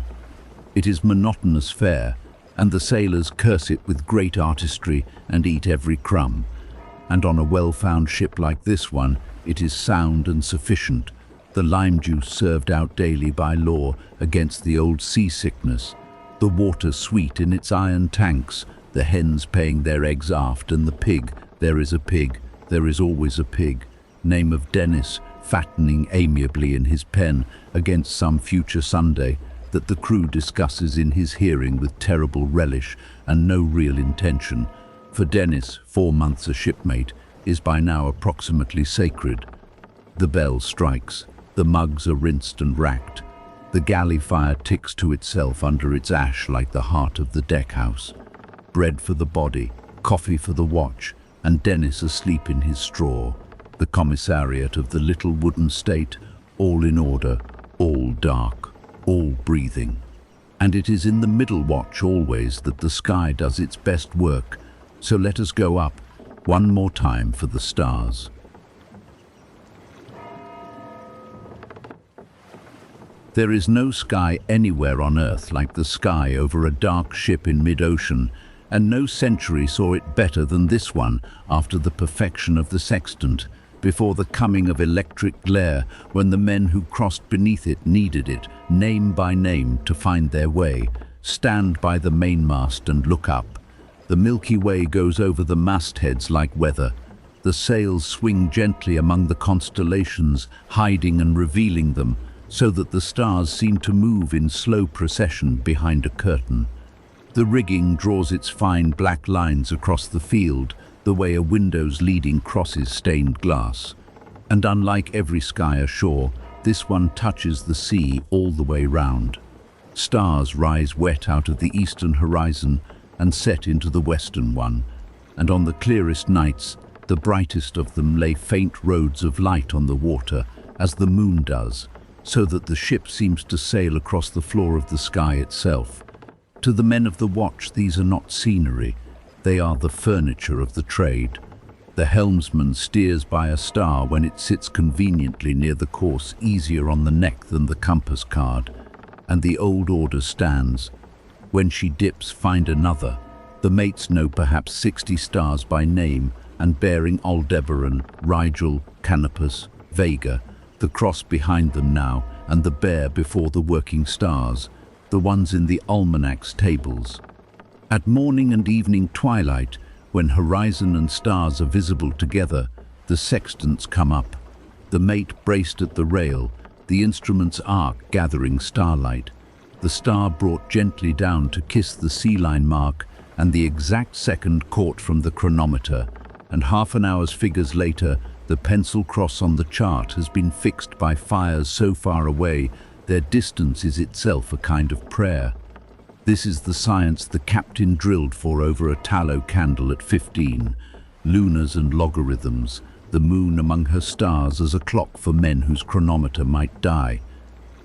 It is monotonous fare, and the sailors curse it with great artistry and eat every crumb. And on a well-found ship like this one, it is sound and sufficient. The lime juice served out daily by law against the old seasickness, the water sweet in its iron tanks, the hens paying their eggs aft, and the pig, there is a pig, there is always a pig, name of Dennis, fattening amiably in his pen against some future Sunday, that the crew discusses in his hearing with terrible relish and no real intention, for Dennis, 4 months a shipmate, is by now approximately sacred. The bell strikes, the mugs are rinsed and racked, the galley fire ticks to itself under its ash like the heart of the deckhouse. Bread for the body, coffee for the watch, and Dennis asleep in his straw. The commissariat of the little wooden state, all in order, all dark, all breathing. And it is in the middle watch always that the sky does its best work, so let us go up one more time for the stars. There is no sky anywhere on Earth like the sky over a dark ship in mid-ocean, and no century saw it better than this one after the perfection of the sextant, before the coming of electric glare, when the men who crossed beneath it needed it, name by name, to find their way. Stand by the mainmast and look up. The Milky Way goes over the mastheads like weather. The sails swing gently among the constellations, hiding and revealing them, so that the stars seem to move in slow procession behind a curtain. The rigging draws its fine black lines across the field, the way a window's leading crosses stained glass. And unlike every sky ashore, this one touches the sea all the way round. Stars rise wet out of the eastern horizon and set into the western one, and on the clearest nights, the brightest of them lay faint roads of light on the water, as the moon does, so that the ship seems to sail across the floor of the sky itself. To the men of the watch, these are not scenery, they are the furniture of the trade. The helmsman steers by a star when it sits conveniently near the course, easier on the neck than the compass card, and the old order stands. When she dips, find another. The mates know perhaps 60 stars by name, and bearing Aldebaran, Rigel, Canopus, Vega, the cross behind them now, and the bear before the working stars, the ones in the almanac's tables. At morning and evening twilight, when horizon and stars are visible together, the sextants come up, the mate braced at the rail, the instrument's arc gathering starlight, the star brought gently down to kiss the sea line mark, and the exact second caught from the chronometer, and half an hour's figures later, the pencil cross on the chart has been fixed by fires so far away, their distance is itself a kind of prayer. This is the science the captain drilled for over a tallow candle at 15. Lunars and logarithms, the moon among her stars as a clock for men whose chronometer might die.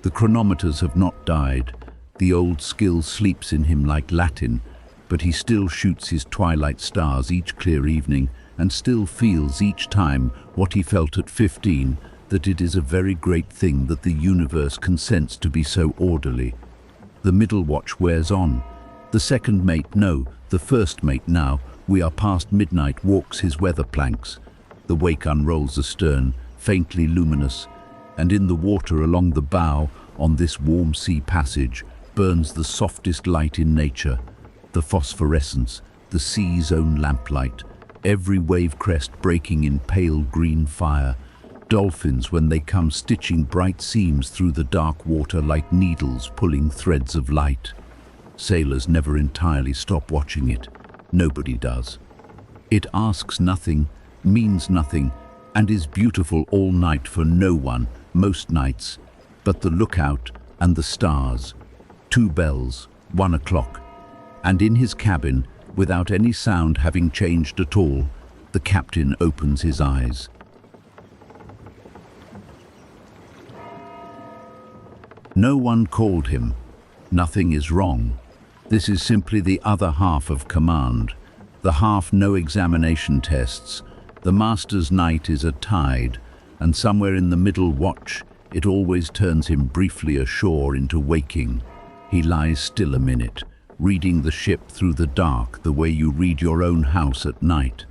The chronometers have not died. The old skill sleeps in him like Latin, but he still shoots his twilight stars each clear evening, and still feels each time what he felt at 15, that it is a very great thing that the universe consents to be so orderly. The middle watch wears on. The second mate, no, the first mate now, we are past midnight, walks his weather planks. The wake unrolls astern, faintly luminous, and in the water along the bow, on this warm sea passage, burns the softest light in nature, the phosphorescence, the sea's own lamplight, every wave crest breaking in pale green fire, dolphins when they come stitching bright seams through the dark water like needles pulling threads of light. Sailors never entirely stop watching it. Nobody does. It asks nothing, means nothing, and is beautiful all night for no one, most nights, but the lookout and the stars. 2 bells, 1 o'clock, and in his cabin, without any sound having changed at all, the captain opens his eyes. No one called him. Nothing is wrong. This is simply the other half of command. The half no examination tests. The master's night is a tide, and somewhere in the middle watch, it always turns him briefly ashore into waking. He lies still a minute, reading the ship through the dark the way you read your own house at night.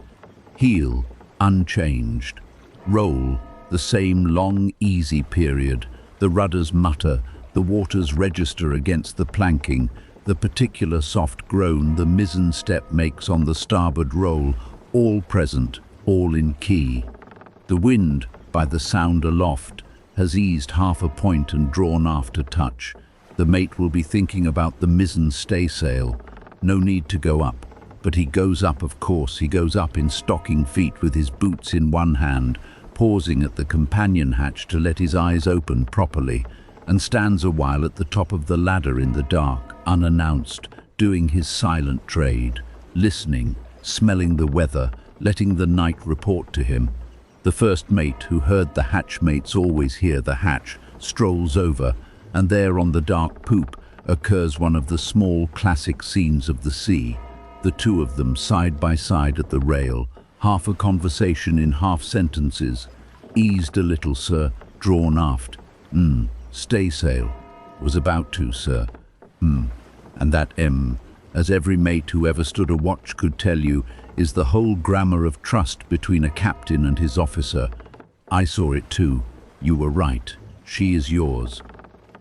Heel, unchanged. Roll, the same long, easy period. The rudders mutter, the waters register against the planking, the particular soft groan the mizzen step makes on the starboard roll, all present, all in key. The wind, by the sound aloft, has eased half a point and drawn aft a touch. The mate will be thinking about the mizzen staysail. No need to go up, but he goes up, of course. He goes up in stocking feet with his boots in one hand, pausing at the companion hatch to let his eyes open properly, and stands a while at the top of the ladder in the dark, unannounced, doing his silent trade, listening, smelling the weather, letting the night report to him. The first mate, who heard the hatchmates always hear the hatch, strolls over, and there on the dark poop occurs one of the small classic scenes of the sea, the two of them side by side at the rail, half a conversation in half sentences. Eased a little, sir, drawn aft. Staysail. Was about to, sir. And that as every mate who ever stood a watch could tell you, is the whole grammar of trust between a captain and his officer. I saw it too. You were right. She is yours.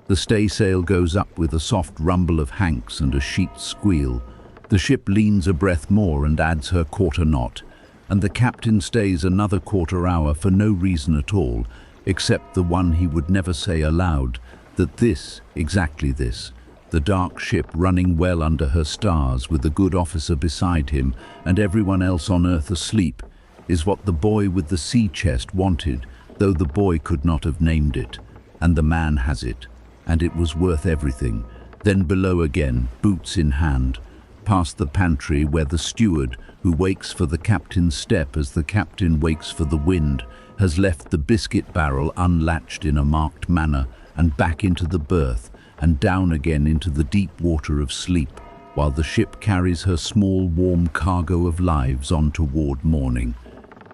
The staysail goes up with a soft rumble of hanks and a sheet squeal. The ship leans a breath more and adds her quarter knot, and the captain stays another quarter hour for no reason at all, except the one he would never say aloud, that this, exactly this, the dark ship running well under her stars with a good officer beside him and everyone else on earth asleep, is what the boy with the sea chest wanted, though the boy could not have named it, and the man has it, and it was worth everything. Then below again, boots in hand, past the pantry where the steward, who wakes for the captain's step as the captain wakes for the wind, has left the biscuit barrel unlatched in a marked manner, and back into the berth, and down again into the deep water of sleep, while the ship carries her small warm cargo of lives on toward morning.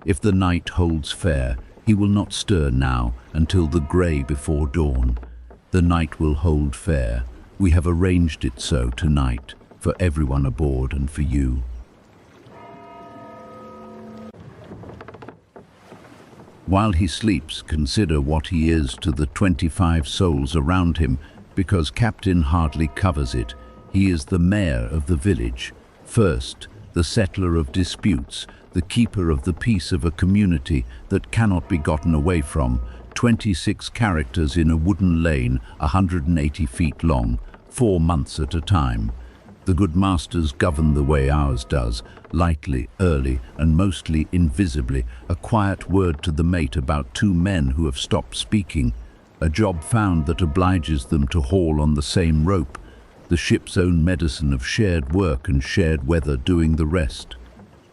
If the night holds fair, he will not stir now until the grey before dawn. The night will hold fair. We have arranged it so tonight, for everyone aboard and for you. While he sleeps, consider what he is to the 25 souls around him, because Captain hardly covers it. He is the mayor of the village. First, the settler of disputes, the keeper of the peace of a community that cannot be gotten away from. 26 characters in a wooden lane, 180 feet long, 4 months at a time. The good masters govern the way ours does, lightly, early, and mostly invisibly, a quiet word to the mate about 2 men who have stopped speaking, a job found that obliges them to haul on the same rope, the ship's own medicine of shared work and shared weather doing the rest.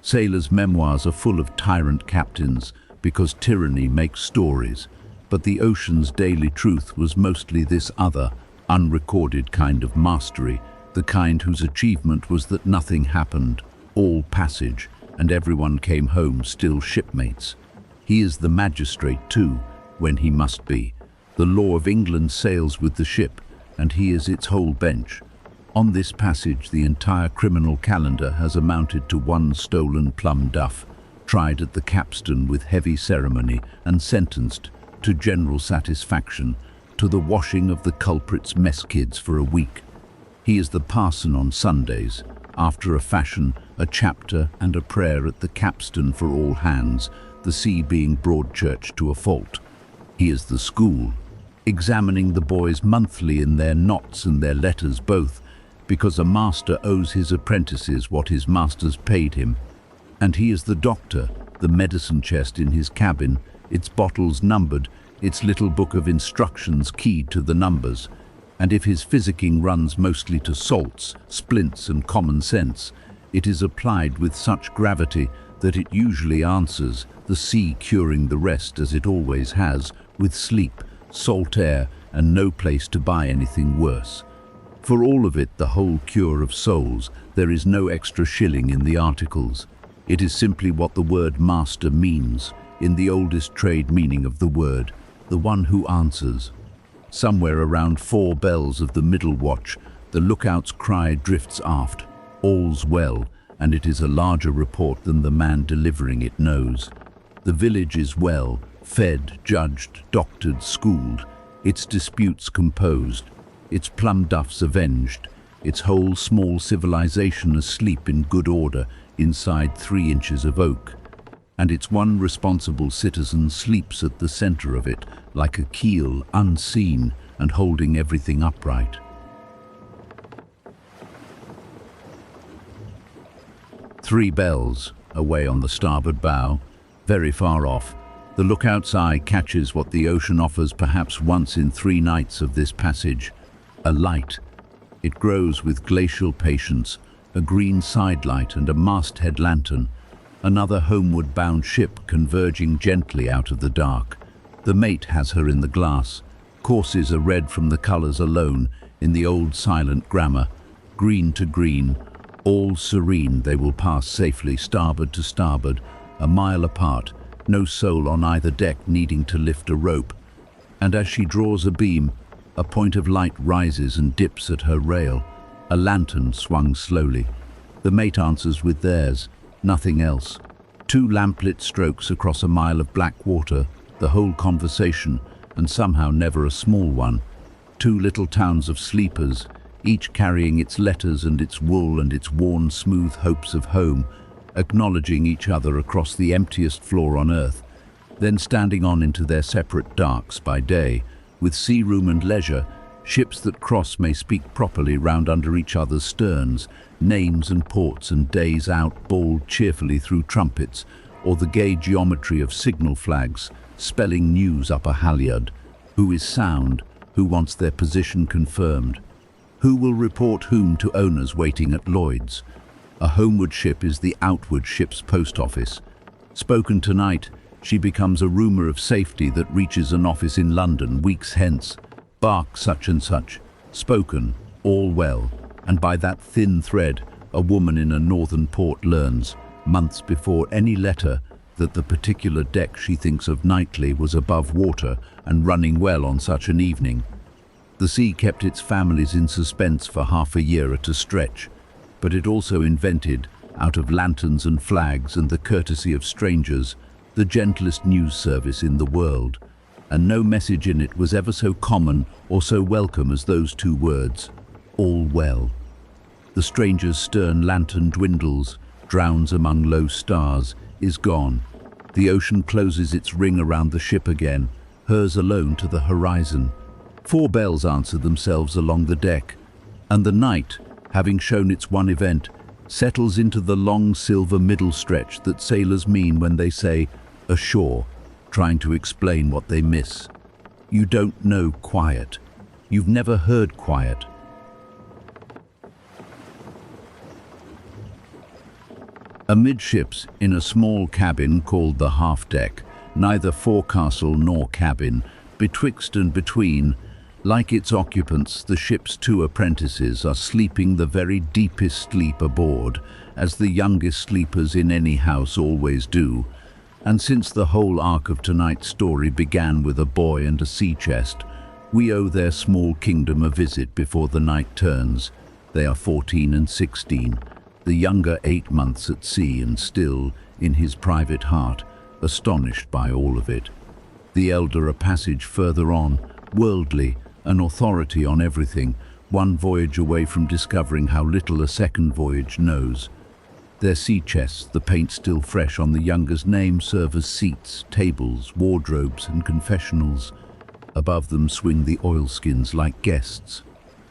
Sailors' memoirs are full of tyrant captains, because tyranny makes stories, but the ocean's daily truth was mostly this other, unrecorded kind of mastery, the kind whose achievement was that nothing happened, all passage, and everyone came home still shipmates. He is the magistrate too, when he must be. The law of England sails with the ship, and he is its whole bench. On this passage, the entire criminal calendar has amounted to one stolen plum duff, tried at the capstan with heavy ceremony and sentenced to general satisfaction, to the washing of the culprit's mess kids for a week. He is the parson on Sundays, after a fashion, a chapter and a prayer at the capstan for all hands, the sea being Broadchurch to a fault. He is the school, examining the boys monthly in their knots and their letters both, because a master owes his apprentices what his masters paid him. And he is the doctor, the medicine chest in his cabin, its bottles numbered, its little book of instructions keyed to the numbers. And if his physicking runs mostly to salts, splints and common sense, it is applied with such gravity that it usually answers, the sea curing the rest as it always has, with sleep, salt air and no place to buy anything worse. For all of it, the whole cure of souls, there is no extra shilling in the articles. It is simply what the word master means, in the oldest trade meaning of the word, the one who answers. Somewhere around 4 bells of the middle watch, the lookout's cry drifts aft, all's well, and it is a larger report than the man delivering it knows. The village is well, fed, judged, doctored, schooled, its disputes composed, its plum duffs avenged, its whole small civilization asleep in good order inside 3 inches of oak, and its one responsible citizen sleeps at the center of it like a keel, unseen and holding everything upright. Three bells, away on the starboard bow, very far off, the lookout's eye catches what the ocean offers perhaps once in 3 nights of this passage, a light. It grows with glacial patience, a green sidelight and a masthead lantern, another homeward-bound ship converging gently out of the dark. The mate has her in the glass. Courses are read from the colours alone, in the old silent grammar. Green to green, all serene, they will pass safely starboard to starboard, a mile apart, no soul on either deck needing to lift a rope. And as she draws a beam, a point of light rises and dips at her rail, a lantern swung slowly. The mate answers with theirs, nothing else. 2 lamplit strokes across a mile of black water, the whole conversation, and somehow never a small one. 2 little towns of sleepers, each carrying its letters and its wool and its worn smooth hopes of home, acknowledging each other across the emptiest floor on earth, then standing on into their separate darks by day, with sea room and leisure, ships that cross may speak properly round under each other's sterns, names and ports and days out bawled cheerfully through trumpets, or the gay geometry of signal flags, spelling news up a halyard. Who is sound? Who wants their position confirmed? Who will report whom to owners waiting at Lloyd's? A homeward ship is the outward ship's post office. Spoken tonight, she becomes a rumour of safety that reaches an office in London weeks hence. Bark such and such. Spoken, all well. And by that thin thread, a woman in a northern port learns, months before any letter, that the particular deck she thinks of nightly was above water and running well on such an evening. The sea kept its families in suspense for half a year at a stretch, but it also invented, out of lanterns and flags and the courtesy of strangers, the gentlest news service in the world, and no message in it was ever so common or so welcome as those 2 words, all well. The stranger's stern lantern dwindles, drowns among low stars, is gone. The ocean closes its ring around the ship again, hers alone to the horizon. 4 bells answer themselves along the deck, and the night, having shown its one event, settles into the long silver middle stretch that sailors mean when they say, ashore, trying to explain what they miss. You don't know quiet. You've never heard quiet. Amidships, in a small cabin called the half-deck, neither forecastle nor cabin, betwixt and between, like its occupants, the ship's 2 apprentices are sleeping the very deepest sleep aboard, as the youngest sleepers in any house always do. And since the whole arc of tonight's story began with a boy and a sea chest, we owe their small kingdom a visit before the night turns. They are 14 and 16, the younger 8 months at sea and still, in his private heart, astonished by all of it. The elder a passage further on, worldly, an authority on everything, one voyage away from discovering how little a second voyage knows. Their sea chests, the paint still fresh on the younger's name, serve as seats, tables, wardrobes and confessionals. Above them swing the oilskins like guests.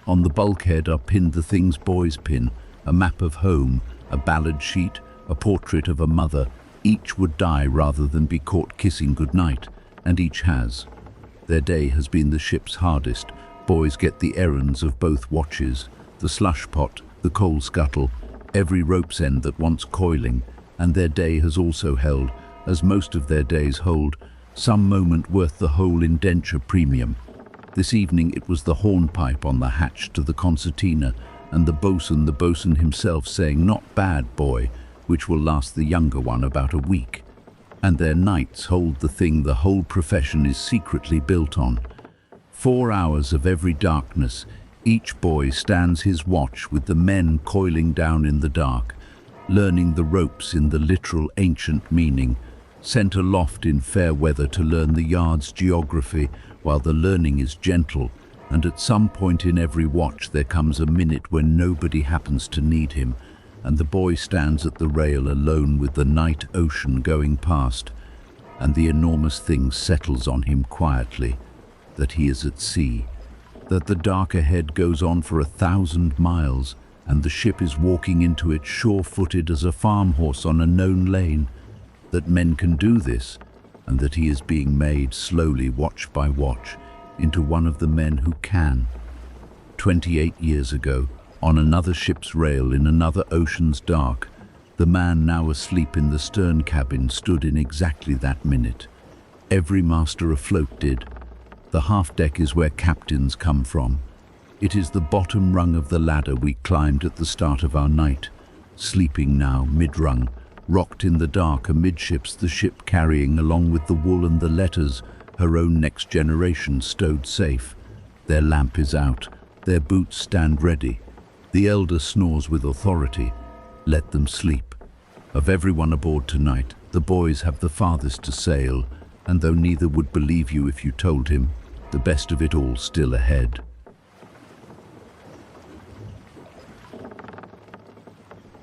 On the bulkhead are pinned the things boys pin, a map of home, a ballad sheet, a portrait of a mother. Each would die rather than be caught kissing goodnight, and each has. Their day has been the ship's hardest. Boys get the errands of both watches, the slush pot, the coal scuttle, every rope's end that wants coiling, and their day has also held, as most of their days hold, some moment worth the whole indenture premium. This evening it was the hornpipe on the hatch to the concertina, and the bosun himself saying, "Not bad, boy," which will last the younger one about a week. And their nights hold the thing the whole profession is secretly built on. 4 hours of every darkness, each boy stands his watch with the men coiling down in the dark, learning the ropes in the literal ancient meaning, sent aloft in fair weather to learn the yard's geography while the learning is gentle, and at some point in every watch there comes a minute when nobody happens to need him, and the boy stands at the rail alone with the night ocean going past, and the enormous thing settles on him quietly, that he is at sea, that the dark ahead goes on for 1,000 miles, and the ship is walking into it sure-footed as a farm horse on a known lane, that men can do this, and that he is being made slowly, watch by watch, into one of the men who can. 28 years ago, on another ship's rail in another ocean's dark, the man now asleep in the stern cabin stood in exactly that minute. Every master afloat did. The half-deck is where captains come from. It is the bottom rung of the ladder we climbed at the start of our night, sleeping now mid-rung, rocked in the dark amidships, the ship carrying, along with the wool and the letters, her own next generation stowed safe. Their lamp is out, their boots stand ready. The elder snores with authority. Let them sleep. Of everyone aboard tonight, the boys have the farthest to sail, and though neither would believe you if you told him, the best of it all still ahead.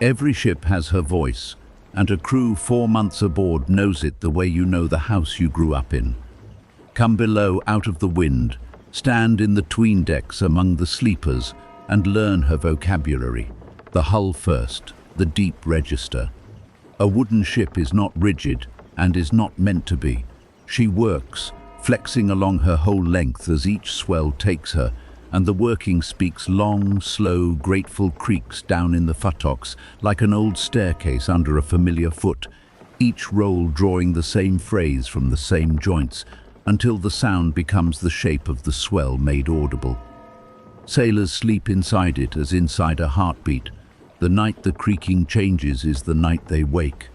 Every ship has her voice, and a crew 4 months aboard knows it the way you know the house you grew up in. Come below out of the wind, stand in the 'tween decks among the sleepers, and learn her vocabulary. The hull first, the deep register. A wooden ship is not rigid and is not meant to be. She works, flexing along her whole length as each swell takes her, and the working speaks long, slow, grateful creaks down in the futtocks, like an old staircase under a familiar foot, each roll drawing the same phrase from the same joints, until the sound becomes the shape of the swell made audible. Sailors sleep inside it as inside a heartbeat. The night the creaking changes is the night they wake.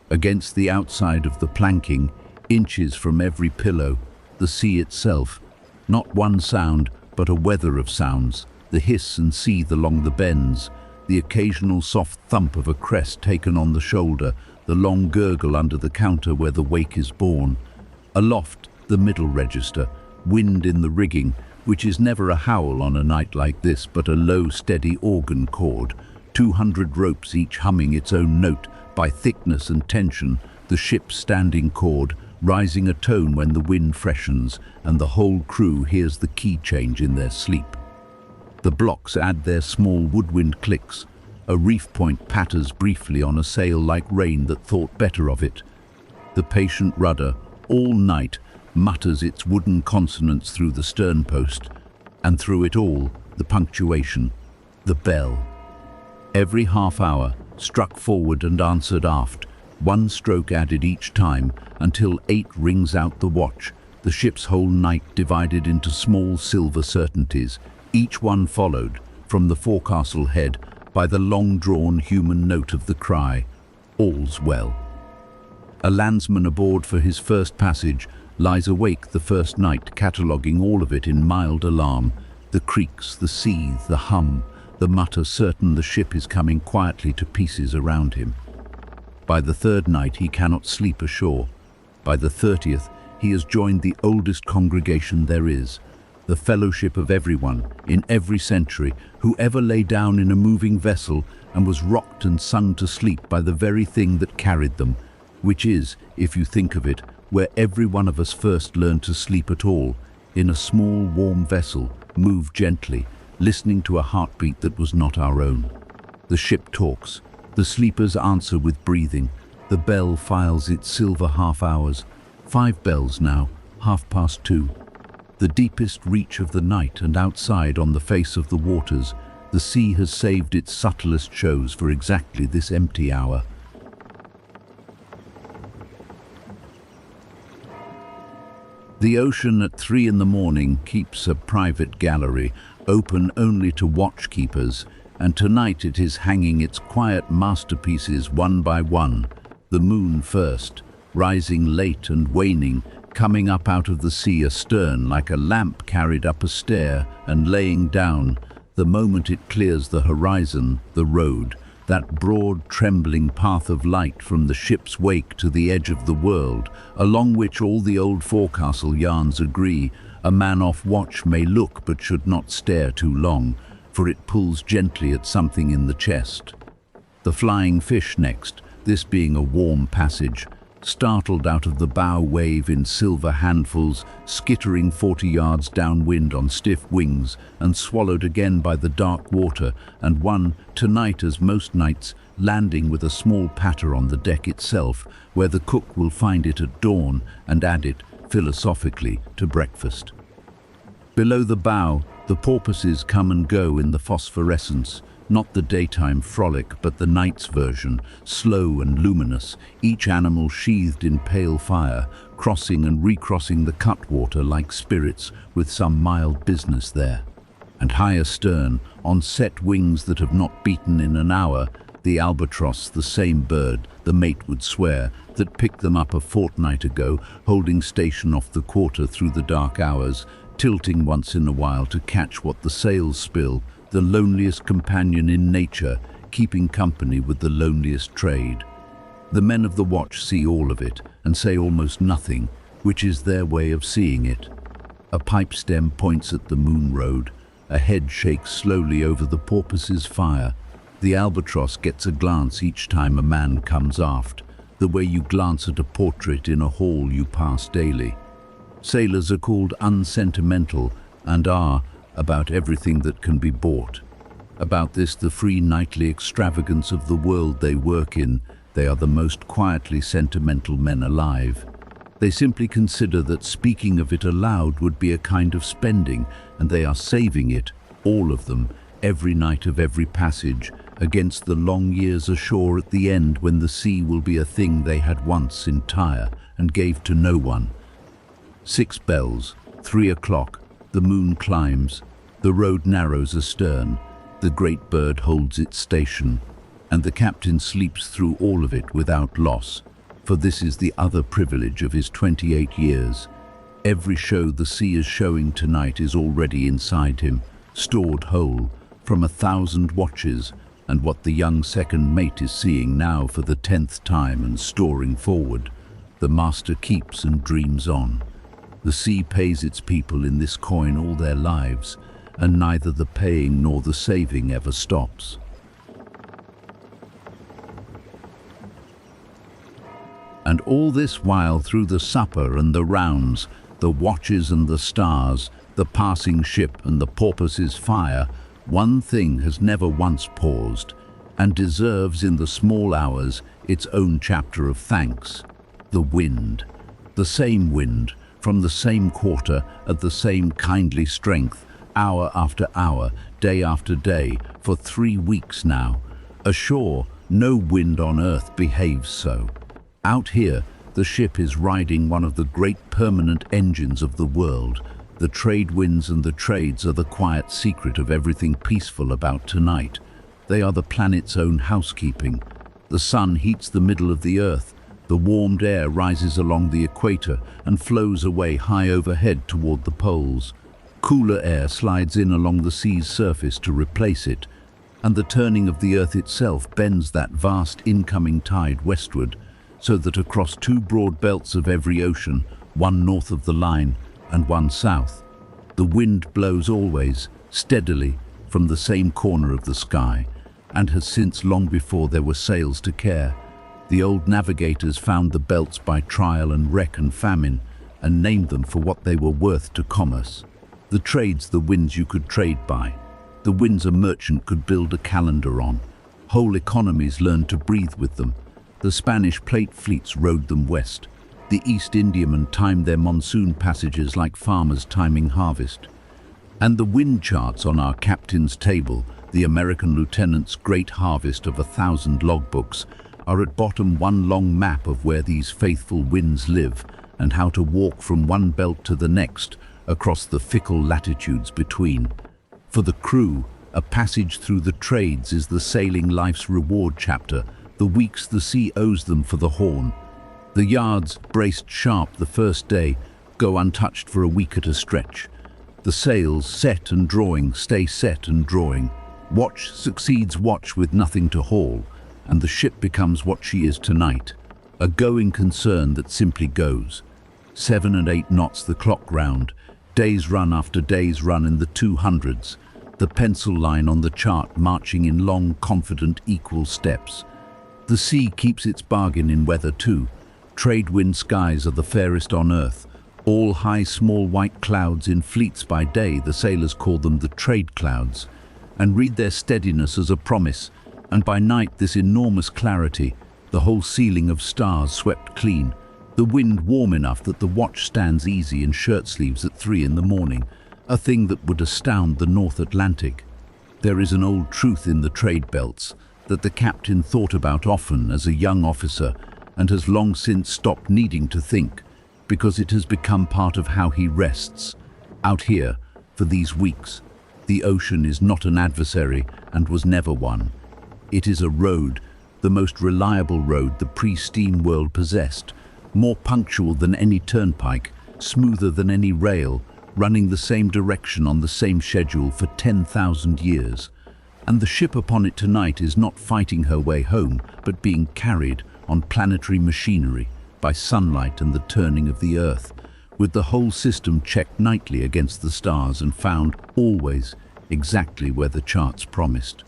Against the outside of the planking, inches from every pillow, the sea itself, not one sound, but a weather of sounds, the hiss and seethe along the bends, the occasional soft thump of a crest taken on the shoulder, the long gurgle under the counter where the wake is born. Aloft, the middle register, wind in the rigging, which is never a howl on a night like this, but a low, steady organ chord, 200 ropes each humming its own note by thickness and tension, the ship's standing chord, rising a tone when the wind freshens, and the whole crew hears the key change in their sleep. The blocks add their small woodwind clicks. A reef point patters briefly on a sail like rain that thought better of it. The patient rudder, all night, mutters its wooden consonants through the stern post, and through it all, the punctuation, the bell. Every half hour, struck forward and answered aft, one stroke added each time, until 8 rings out the watch, the ship's whole night divided into small silver certainties, each one followed, from the forecastle head, by the long-drawn human note of the cry, "All's well." A landsman aboard for his first passage lies awake the first night, cataloguing all of it in mild alarm. The creaks, the seethe, the hum, the mutter, certain the ship is coming quietly to pieces around him. By the third night he cannot sleep ashore. By the 30th he has joined the oldest congregation there is, the fellowship of everyone, in every century, who ever lay down in a moving vessel and was rocked and sung to sleep by the very thing that carried them, which is, if you think of it, where every one of us first learned to sleep at all, in a small warm vessel, moved gently, listening to a heartbeat that was not our own. The ship talks, the sleepers answer with breathing, the bell files its silver half hours, 5 bells now, 2:30. The deepest reach of the night, and outside on the face of the waters, the sea has saved its subtlest shows for exactly this empty hour. The ocean at 3 in the morning keeps a private gallery, open only to watchkeepers, and tonight it is hanging its quiet masterpieces one by one. The moon first, rising late and waning, coming up out of the sea astern like a lamp carried up a stair, and laying down, the moment it clears the horizon, the road, that broad, trembling path of light from the ship's wake to the edge of the world, along which all the old forecastle yarns agree, a man off watch may look but should not stare too long, for it pulls gently at something in the chest. The flying fish next, this being a warm passage, startled out of the bow wave in silver handfuls, skittering 40 yards downwind on stiff wings, and swallowed again by the dark water, and one, tonight as most nights, landing with a small patter on the deck itself, where the cook will find it at dawn and add it, philosophically, to breakfast. Below the bow, the porpoises come and go in the phosphorescence, not the daytime frolic, but the night's version, slow and luminous, each animal sheathed in pale fire, crossing and recrossing the cutwater like spirits with some mild business there. And high astern, on set wings that have not beaten in an hour, the albatross, the same bird, the mate would swear, that picked them up a fortnight ago, holding station off the quarter through the dark hours, tilting once in a while to catch what the sails spill, the loneliest companion in nature, keeping company with the loneliest trade. The men of the watch see all of it and say almost nothing, which is their way of seeing it. A pipe stem points at the moon road, a head shakes slowly over the porpoise's fire. The albatross gets a glance each time a man comes aft, the way you glance at a portrait in a hall you pass daily. Sailors are called unsentimental and are, about everything that can be bought. About this, the free nightly extravagance of the world they work in, they are the most quietly sentimental men alive. They simply consider that speaking of it aloud would be a kind of spending, and they are saving it, all of them, every night of every passage, against the long years ashore at the end when the sea will be a thing they had once entire and gave to no one. 6 bells, 3 o'clock, the moon climbs, the road narrows astern, the great bird holds its station, and the captain sleeps through all of it without loss, for this is the other privilege of his 28 years. Every show the sea is showing tonight is already inside him, stored whole, from 1,000 watches, and what the young second mate is seeing now for the 10th time and storing forward, the master keeps and dreams on. The sea pays its people in this coin all their lives, and neither the paying nor the saving ever stops. And all this while, through the supper and the rounds, the watches and the stars, the passing ship and the porpoise's fire, one thing has never once paused, and deserves in the small hours its own chapter of thanks: the wind. The same wind, from the same quarter, at the same kindly strength, hour after hour, day after day, for 3 weeks now. Ashore, no wind on earth behaves so. Out here, the ship is riding one of the great permanent engines of the world. The trade winds and the trades are the quiet secret of everything peaceful about tonight. They are the planet's own housekeeping. The sun heats the middle of the earth, The warmed air rises along the equator and flows away high overhead toward the poles. Cooler air slides in along the sea's surface to replace it, and the turning of the earth itself bends that vast incoming tide westward, so that across two broad belts of every ocean, one north of the line and one south, the wind blows always, steadily, from the same corner of the sky, and has since, long before there were sails to care, the old navigators found the belts by trial and wreck and famine, and named them for what they were worth to commerce. The trades, the winds you could trade by, the winds a merchant could build a calendar on. Whole economies learned to breathe with them. The Spanish plate fleets rowed them west. The East Indiamen timed their monsoon passages like farmers timing harvest. And the wind charts on our captain's table, the American lieutenant's great harvest of 1,000 logbooks, are at bottom one long map of where these faithful winds live and how to walk from one belt to the next across the fickle latitudes between. For the crew, a passage through the trades is the sailing life's reward chapter, the weeks the sea owes them for the horn. The yards, braced sharp the first day, go untouched for a week at a stretch. The sails, set and drawing, stay set and drawing. Watch succeeds watch with nothing to haul, and the ship becomes what she is tonight, a going concern that simply goes. 7 and 8 knots the clock round, days run after days run in the 200s, the pencil line on the chart marching in long, confident, equal steps. The sea keeps its bargain in weather too. Trade wind skies are the fairest on earth. All high, small white clouds in fleets by day, the sailors call them the trade clouds, and read their steadiness as a promise, and by night this enormous clarity, the whole ceiling of stars swept clean, the wind warm enough that the watch stands easy in shirt sleeves at 3 in the morning, a thing that would astound the North Atlantic. There is an old truth in the trade belts that the captain thought about often as a young officer and has long since stopped needing to think, because it has become part of how he rests. Out here, for these weeks, the ocean is not an adversary and was never one. It is a road, the most reliable road the pre-steam world possessed, more punctual than any turnpike, smoother than any rail, running the same direction on the same schedule for 10,000 years. And the ship upon it tonight is not fighting her way home, but being carried on planetary machinery by sunlight and the turning of the earth, with the whole system checked nightly against the stars and found always exactly where the charts promised.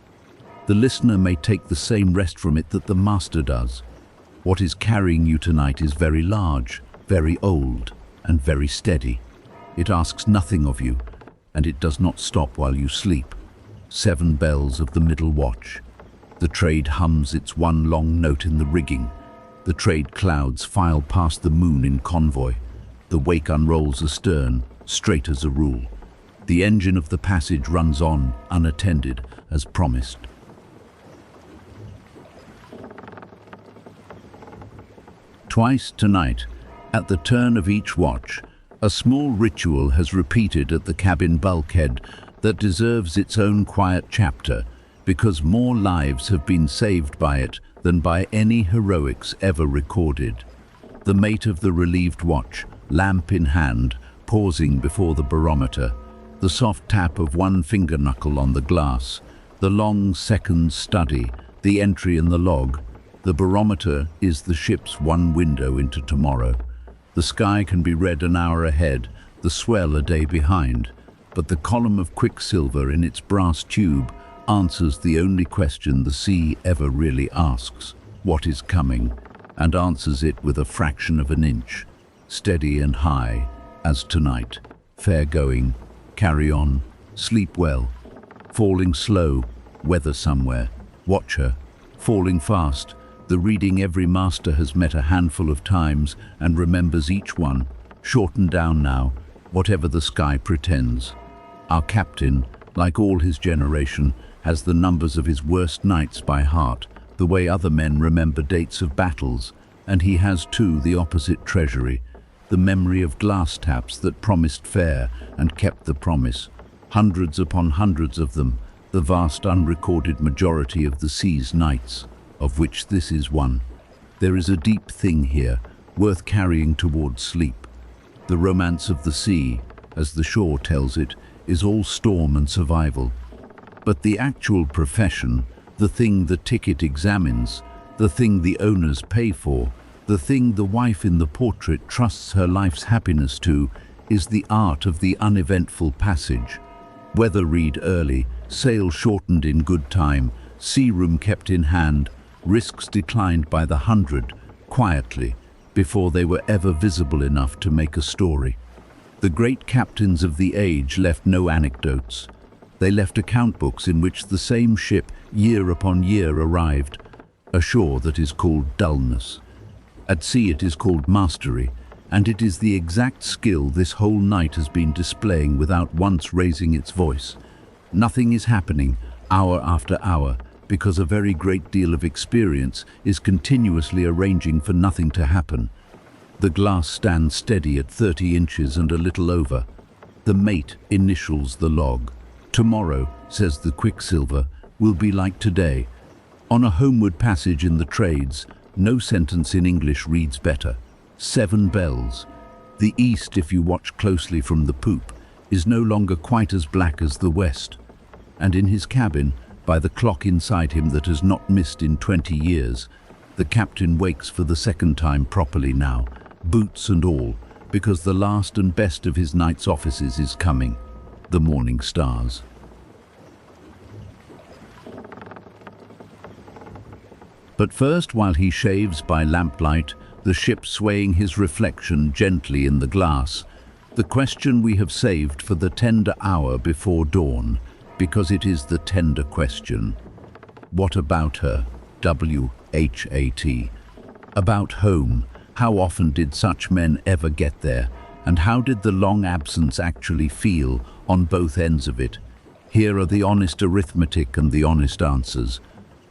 The listener may take the same rest from it that the master does. What is carrying you tonight is very large, very old, and very steady. It asks nothing of you, and it does not stop while you sleep. 7 bells of the middle watch. The trade hums its one long note in the rigging. The trade clouds file past the moon in convoy. The wake unrolls astern, straight as a rule. The engine of the passage runs on, unattended, as promised. Twice tonight, at the turn of each watch, a small ritual has repeated at the cabin bulkhead that deserves its own quiet chapter, because more lives have been saved by it than by any heroics ever recorded. The mate of the relieved watch, lamp in hand, pausing before the barometer, the soft tap of one finger knuckle on the glass, the long second study, the entry in the log. The barometer is the ship's one window into tomorrow. The sky can be read an hour ahead, the swell a day behind, but the column of quicksilver in its brass tube answers the only question the sea ever really asks: what is coming? And answers it with a fraction of an inch, steady and high, as tonight. Fair going, carry on, sleep well. Falling slow, weather somewhere, watch her. Falling fast, the reading every master has met a handful of times and remembers each one, shortened down now, whatever the sky pretends. Our captain, like all his generation, has the numbers of his worst nights by heart, the way other men remember dates of battles, and he has too the opposite treasury, the memory of glass taps that promised fair and kept the promise, hundreds upon hundreds of them, the vast unrecorded majority of the sea's nights, of which this is one. There is a deep thing here, worth carrying towards sleep. The romance of the sea, as the shore tells it, is all storm and survival. But the actual profession, the thing the ticket examines, the thing the owners pay for, the thing the wife in the portrait trusts her life's happiness to, is the art of the uneventful passage. Weather read early, sail shortened in good time, sea room kept in hand, risks declined by the 100, quietly, before they were ever visible enough to make a story. The great captains of the age left no anecdotes. They left account books in which the same ship, year upon year, arrived. A shore that is called dullness. At sea it is called mastery, and it is the exact skill this whole night has been displaying without once raising its voice. Nothing is happening, hour after hour, because a very great deal of experience is continuously arranging for nothing to happen. The glass stands steady at 30 inches and a little over. The mate initials the log. Tomorrow, says the quicksilver, will be like today. On a homeward passage in the trades, no sentence in English reads better. 7 bells. The east, if you watch closely from the poop, is no longer quite as black as the west. And in his cabin, by the clock inside him that has not missed in 20 years, the captain wakes for the second time properly now, boots and all, because the last and best of his night's offices is coming, the morning stars. But first, while he shaves by lamplight, the ship swaying his reflection gently in the glass, the question we have saved for the tender hour before dawn, because it is the tender question. What about her? W-H-A-T. About home. How often did such men ever get there? And how did the long absence actually feel on both ends of it? Here are the honest arithmetic and the honest answers.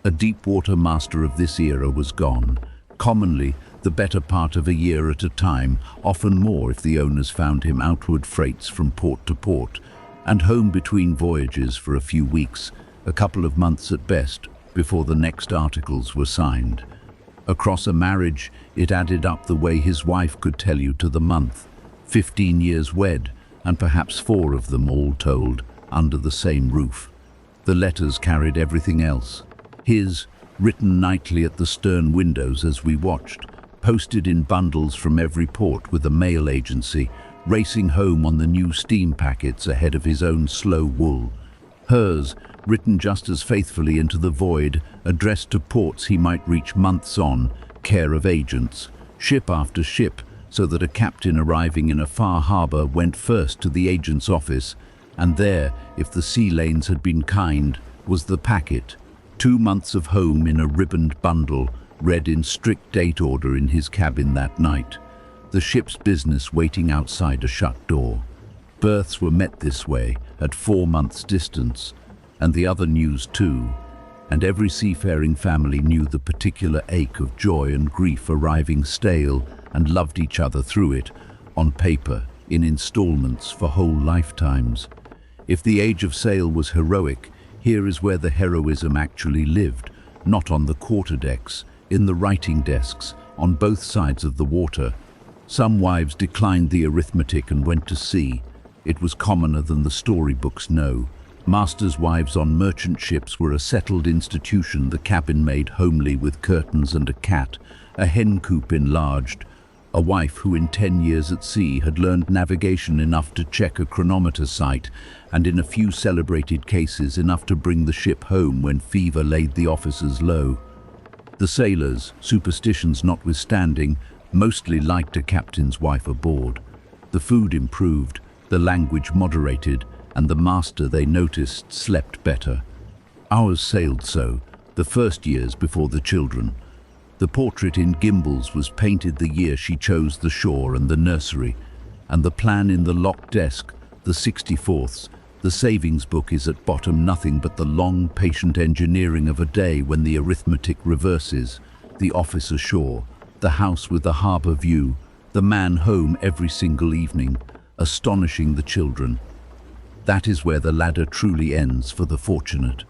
A deep-water master of this era was gone. Commonly, the better part of a year at a time, often more if the owners found him outward freights from port to port, and home between voyages for a few weeks, a couple of months at best, before the next articles were signed. Across a marriage, it added up the way his wife could tell you to the month. 15 years wed, and perhaps 4 of them, all told, under the same roof. The letters carried everything else. His, written nightly at the stern windows as we watched, posted in bundles from every port with a mail agency, racing home on the new steam packets ahead of his own slow wool. Hers, written just as faithfully into the void, addressed to ports he might reach months on, care of agents, ship after ship, so that a captain arriving in a far harbour went first to the agent's office, and there, if the sea lanes had been kind, was the packet, 2 months of home in a ribboned bundle, read in strict date order in his cabin that night. The ship's business waiting outside a shut door. Berths were met this way, at 4 months' distance, and the other news too, and every seafaring family knew the particular ache of joy and grief arriving stale, and loved each other through it, on paper, in installments for whole lifetimes. If the age of sail was heroic, here is where the heroism actually lived, not on the quarterdecks, in the writing desks, on both sides of the water. Some wives declined the arithmetic and went to sea. It was commoner than the storybooks know. Masters' wives on merchant ships were a settled institution, the cabin made homely with curtains and a cat, a hen coop enlarged, a wife who in 10 years at sea had learned navigation enough to check a chronometer sight, and in a few celebrated cases enough to bring the ship home when fever laid the officers low. The sailors, superstitions notwithstanding, mostly liked a captain's wife aboard. The food improved, the language moderated, and the master, they noticed, slept better. Ours sailed so, the first years before the children. The portrait in gimbals was painted the year she chose the shore and the nursery, and the plan in the locked desk, the 64ths, the savings book is at bottom nothing but the long, patient engineering of a day when the arithmetic reverses, the office ashore, the house with the harbour view, the man home every single evening, astonishing the children. That is where the ladder truly ends for the fortunate.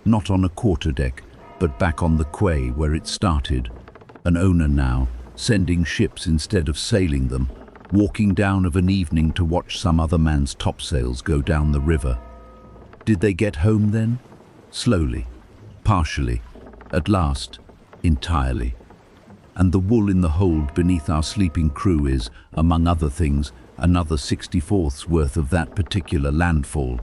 Not on a quarterdeck, but back on the quay where it started. an owner now, sending ships instead of sailing them, walking down of an evening to watch some other man's topsails go down the river. Did they get home then? Slowly, partially, at last, entirely. And the wool in the hold beneath our sleeping crew is, among other things, another 64th's worth of that particular landfall.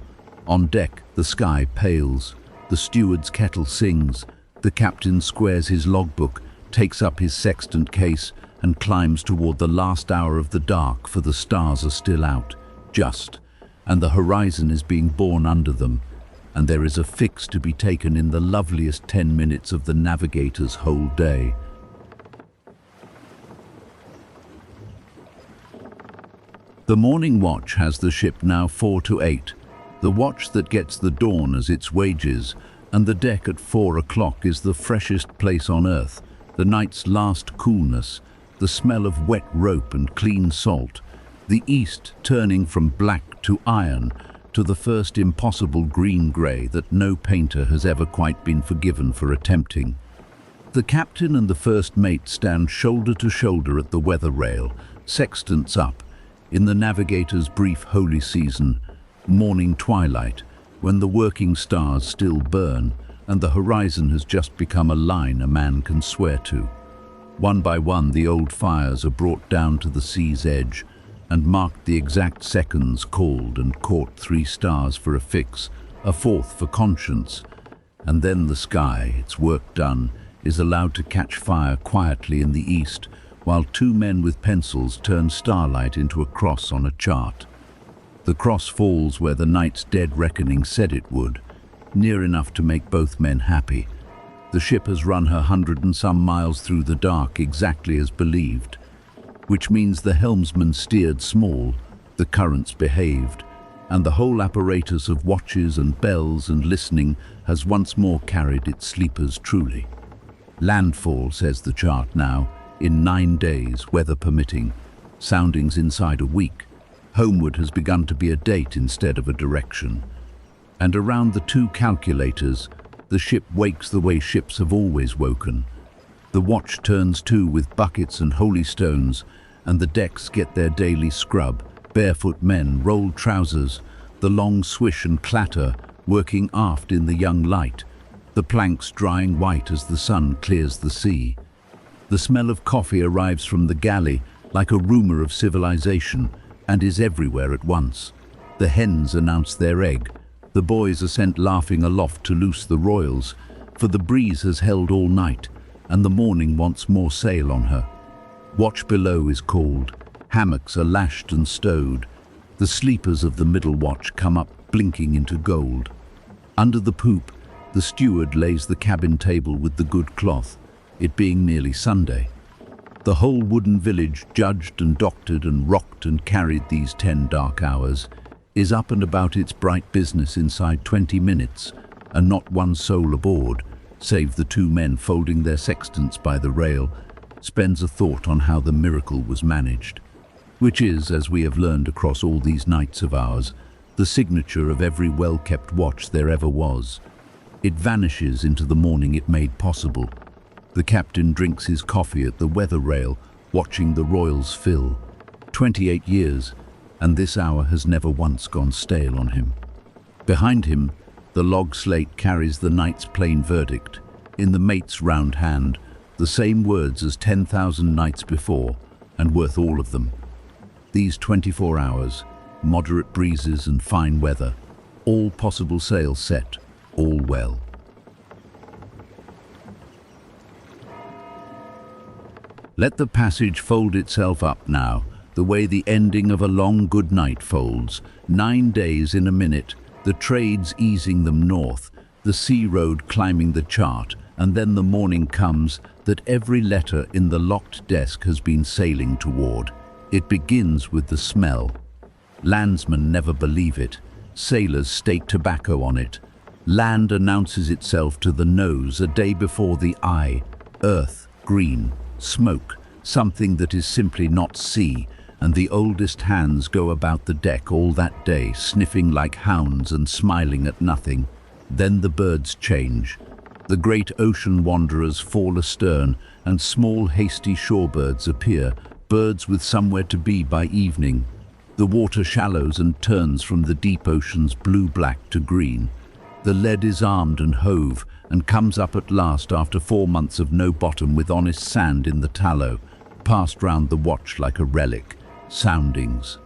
On deck, the sky pales, the steward's kettle sings, the captain squares his logbook, takes up his sextant case, and climbs toward the last hour of the dark, for the stars are still out, just, and the horizon is being born under them, and there is a fix to be taken in the loveliest 10 minutes of the navigator's whole day. The morning watch has the ship now 4 to 8, the watch that gets the dawn as its wages, and the deck at 4 o'clock is the freshest place on earth, the night's last coolness, the smell of wet rope and clean salt, the east turning from black to iron to the first impossible green-grey that no painter has ever quite been forgiven for attempting. The captain and the first mate stand shoulder to shoulder at the weather rail, sextants up, in the navigator's brief holy season, morning twilight, when the working stars still burn and the horizon has just become a line a man can swear to. One by one, the old fires are brought down to the sea's edge and marked the exact seconds called and caught 3 stars for a fix, a 4th for conscience, and then the sky, its work done, is allowed to catch fire quietly in the east, while 2 men with pencils turn starlight into a cross on a chart. The cross falls where the night's dead reckoning said it would, near enough to make both men happy. The ship has run her 100 and some miles through the dark exactly as believed, which means the helmsman steered small, the currents behaved, and the whole apparatus of watches and bells and listening has once more carried its sleepers truly. Landfall, says the chart now, in 9 days, weather permitting, soundings inside a week. Homeward has begun to be a date instead of a direction. And around the 2 calculators, the ship wakes the way ships have always woken. The watch turns to with buckets and holy stones, and the decks get their daily scrub, barefoot men, rolled trousers, the long swish and clatter, working aft in the young light, the planks drying white as the sun clears the sea. The smell of coffee arrives from the galley like a rumor of civilization and is everywhere at once. The hens announce their egg. The boys are sent laughing aloft to loose the royals, for the breeze has held all night and the morning wants more sail on her. Watch below is called. Hammocks are lashed and stowed. The sleepers of the middle watch come up blinking into gold. Under the poop, the steward lays the cabin table with the good cloth, it being nearly Sunday. The whole wooden village, judged and doctored and rocked and carried these 10 dark hours, is up and about its bright business inside 20 minutes, and not one soul aboard, save the 2 men folding their sextants by the rail, spends a thought on how the miracle was managed, which is, as we have learned across all these nights of ours, the signature of every well-kept watch there ever was. It vanishes into the morning it made possible. The captain drinks his coffee at the weather rail, watching the royals fill. 28 years, and this hour has never once gone stale on him. Behind him, the log slate carries the night's plain verdict. In the mate's round hand, the same words as 10,000 nights before, and worth all of them. These 24 hours, moderate breezes and fine weather, all possible sail set, all well. Let the passage fold itself up now, the way the ending of a long good night folds. 9 days in a minute, the trades easing them north, the sea road climbing the chart, and then the morning comes that every letter in the locked desk has been sailing toward. It begins with the smell. Landsmen never believe it. Sailors stake tobacco on it. Land announces itself to the nose a day before the eye. Earth, green, smoke, something that is simply not sea, and the oldest hands go about the deck all that day, sniffing like hounds and smiling at nothing. Then the birds change. The great ocean wanderers fall astern, and small hasty shorebirds appear, birds with somewhere to be by evening. The water shallows and turns from the deep ocean's blue-black to green. The lead is armed and hove, and comes up at last after 4 months of no bottom with honest sand in the tallow, passed round the watch like a relic. Soundings.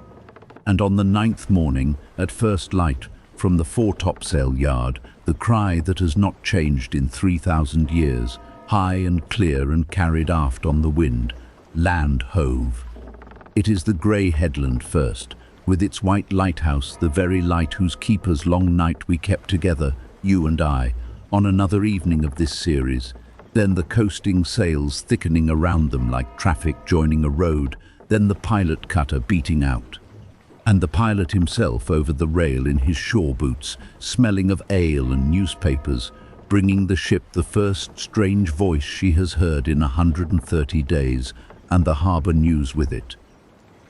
And on the 9th morning, at first light, from the foretopsail yard, the cry that has not changed in 3,000 years, high and clear and carried aft on the wind, land hove. It is the grey headland first, with its white lighthouse, the very light whose keeper's long night we kept together, you and I, on another evening of this series. Then the coasting sails thickening around them like traffic joining a road, then the pilot cutter beating out. And the pilot himself over the rail in his shore boots, smelling of ale and newspapers, bringing the ship the first strange voice she has heard in 130 days, and the harbour news with it.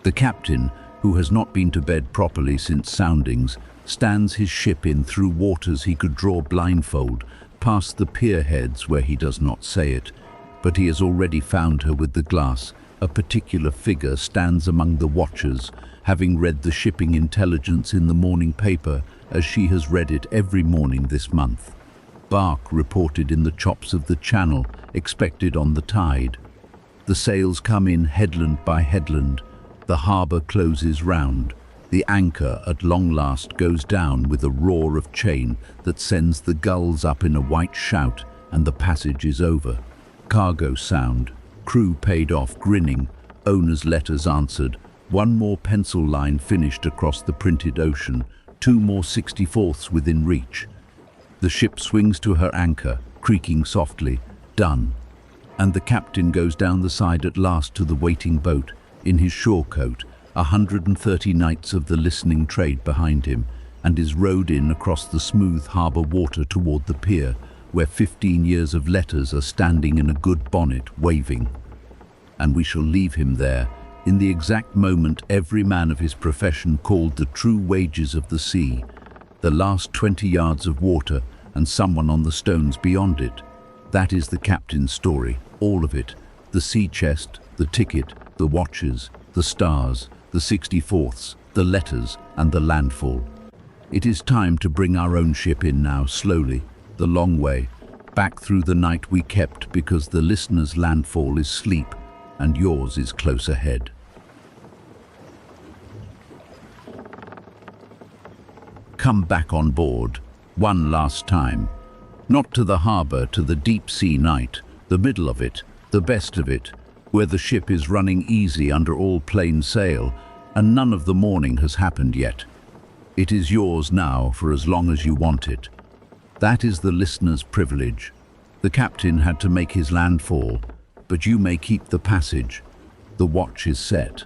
The captain, who has not been to bed properly since soundings, stands his ship in through waters he could draw blindfold, past the pier heads where he does not say it, but he has already found her with the glass. A particular figure stands among the watchers, having read the shipping intelligence in the morning paper as she has read it every morning this month. Bark reported in the chops of the channel, expected on the tide. The sails come in headland by headland. The harbour closes round. The anchor at long last goes down with a roar of chain that sends the gulls up in a white shout, and the passage is over. Cargo sound. Crew paid off, grinning. Owners' letters answered. One more pencil line finished across the printed ocean. 2 more 64ths within reach. The ship swings to her anchor, creaking softly. Done. And the captain goes down the side at last to the waiting boat, in his shore coat, 130 knights of the listening trade behind him, and is rowed in across the smooth harbour water toward the pier, where 15 years of letters are standing in a good bonnet, waving. And we shall leave him there, in the exact moment every man of his profession called the true wages of the sea, the last 20 yards of water, and someone on the stones beyond it. That is the captain's story, all of it, the sea chest, the ticket, the watches, the stars, the 64ths, the letters, and the landfall. It is time to bring our own ship in now, slowly, the long way, back through the night we kept, because the listener's landfall is sleep, and yours is close ahead. Come back on board, one last time. Not to the harbour, to the deep sea night, the middle of it, the best of it, where the ship is running easy under all plain sail, and none of the morning has happened yet. It is yours now for as long as you want it. That is the listener's privilege. The captain had to make his landfall, but you may keep the passage. The watch is set.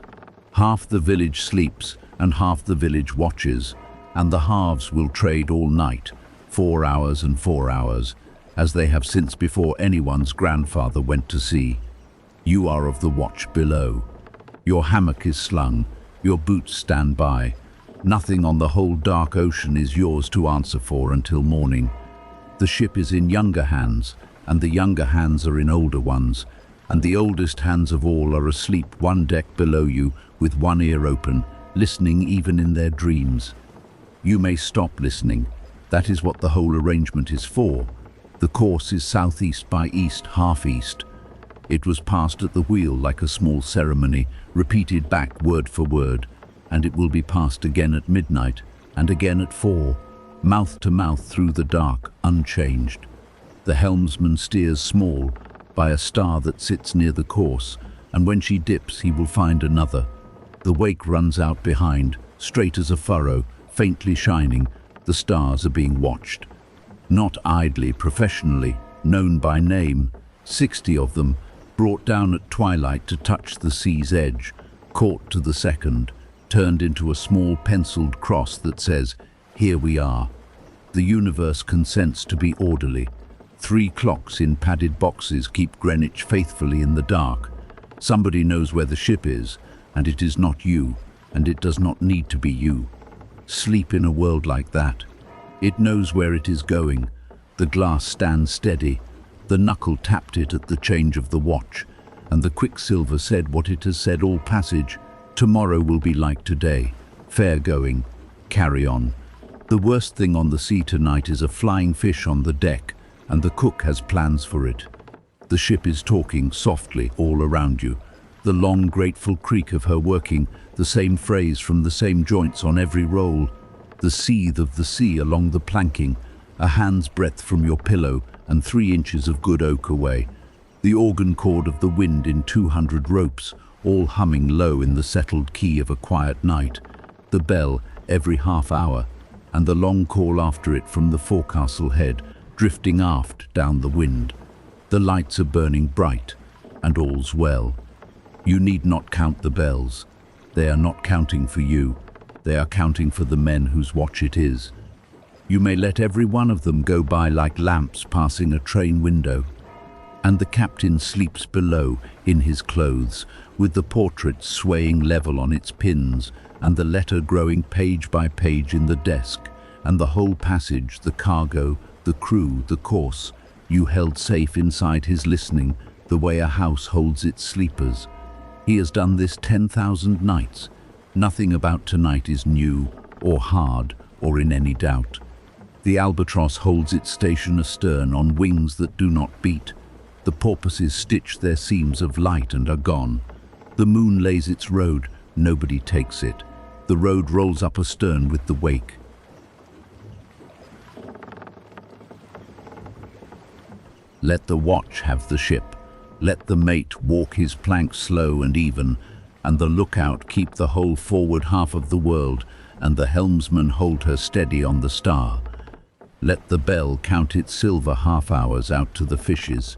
Half the village sleeps and half the village watches, and the halves will trade all night, 4 hours and 4 hours, as they have since before anyone's grandfather went to sea. You are of the watch below. Your hammock is slung, your boots stand by. Nothing on the whole dark ocean is yours to answer for until morning. The ship is in younger hands, and the younger hands are in older ones, and the oldest hands of all are asleep one deck below you with one ear open, listening even in their dreams. You may stop listening. That is what the whole arrangement is for. The course is southeast by east, half east. It was passed at the wheel like a small ceremony, repeated back word for word, and it will be passed again at midnight, and again at 4, mouth to mouth through the dark, unchanged. The helmsman steers small, by a star that sits near the course, and when she dips he will find another. The wake runs out behind, straight as a furrow, faintly shining. The stars are being watched. Not idly, professionally, known by name, 60 of them, brought down at twilight to touch the sea's edge, caught to the second, turned into a small penciled cross that says, "Here we are." The universe consents to be orderly. 3 clocks in padded boxes keep Greenwich faithfully in the dark. Somebody knows where the ship is, and it is not you, and it does not need to be you. Sleep in a world like that. It knows where it is going. The glass stands steady. The knuckle tapped it at the change of the watch, and the quicksilver said what it has said all passage. Tomorrow will be like today. Fair going. Carry on. The worst thing on the sea tonight is a flying fish on the deck, and the cook has plans for it. The ship is talking softly all around you. The long, grateful creak of her working, the same phrase from the same joints on every roll. The seethe of the sea along the planking, a hand's breadth from your pillow and 3 inches of good oak away. The organ chord of the wind in 200 ropes, all humming low in the settled key of a quiet night. The bell every half hour, and the long call after it from the forecastle head, drifting aft down the wind. The lights are burning bright, and all's well. You need not count the bells. They are not counting for you. They are counting for the men whose watch it is. You may let every one of them go by like lamps passing a train window. And the captain sleeps below in his clothes, with the portrait swaying level on its pins, and the letter growing page by page in the desk, and the whole passage, the cargo, the crew, the course, you held safe inside his listening, the way a house holds its sleepers. He has done this 10,000 nights. Nothing about tonight is new, or hard, or in any doubt. The albatross holds its station astern on wings that do not beat. The porpoises stitch their seams of light and are gone. The moon lays its road, nobody takes it. The road rolls up astern with the wake. Let the watch have the ship. Let the mate walk his plank slow and even, and the lookout keep the whole forward half of the world, and the helmsman hold her steady on the star. Let the bell count its silver half-hours out to the fishes.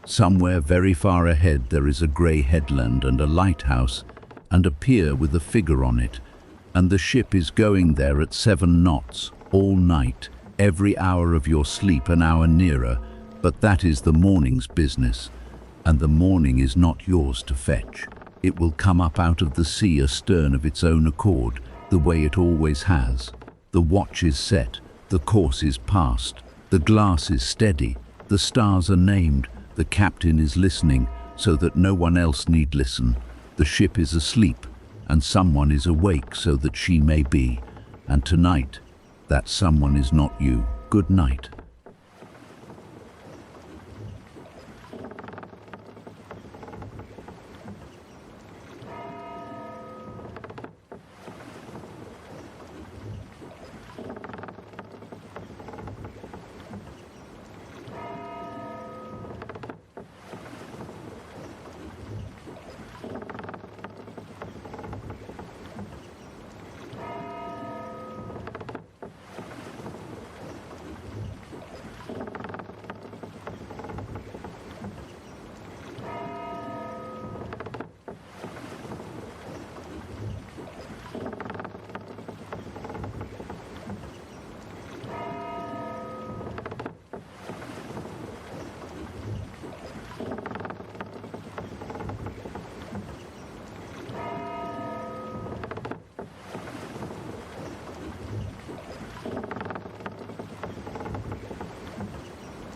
Somewhere very far ahead there is a grey headland and a lighthouse, and a pier with a figure on it, and the ship is going there at 7 knots, all night, every hour of your sleep an hour nearer, but that is the morning's business, and the morning is not yours to fetch. It will come up out of the sea astern of its own accord, the way it always has. The watch is set, the course is passed, the glass is steady, the stars are named, the captain is listening, so that no one else need listen. The ship is asleep, and someone is awake so that she may be. And tonight, that someone is not you. Good night.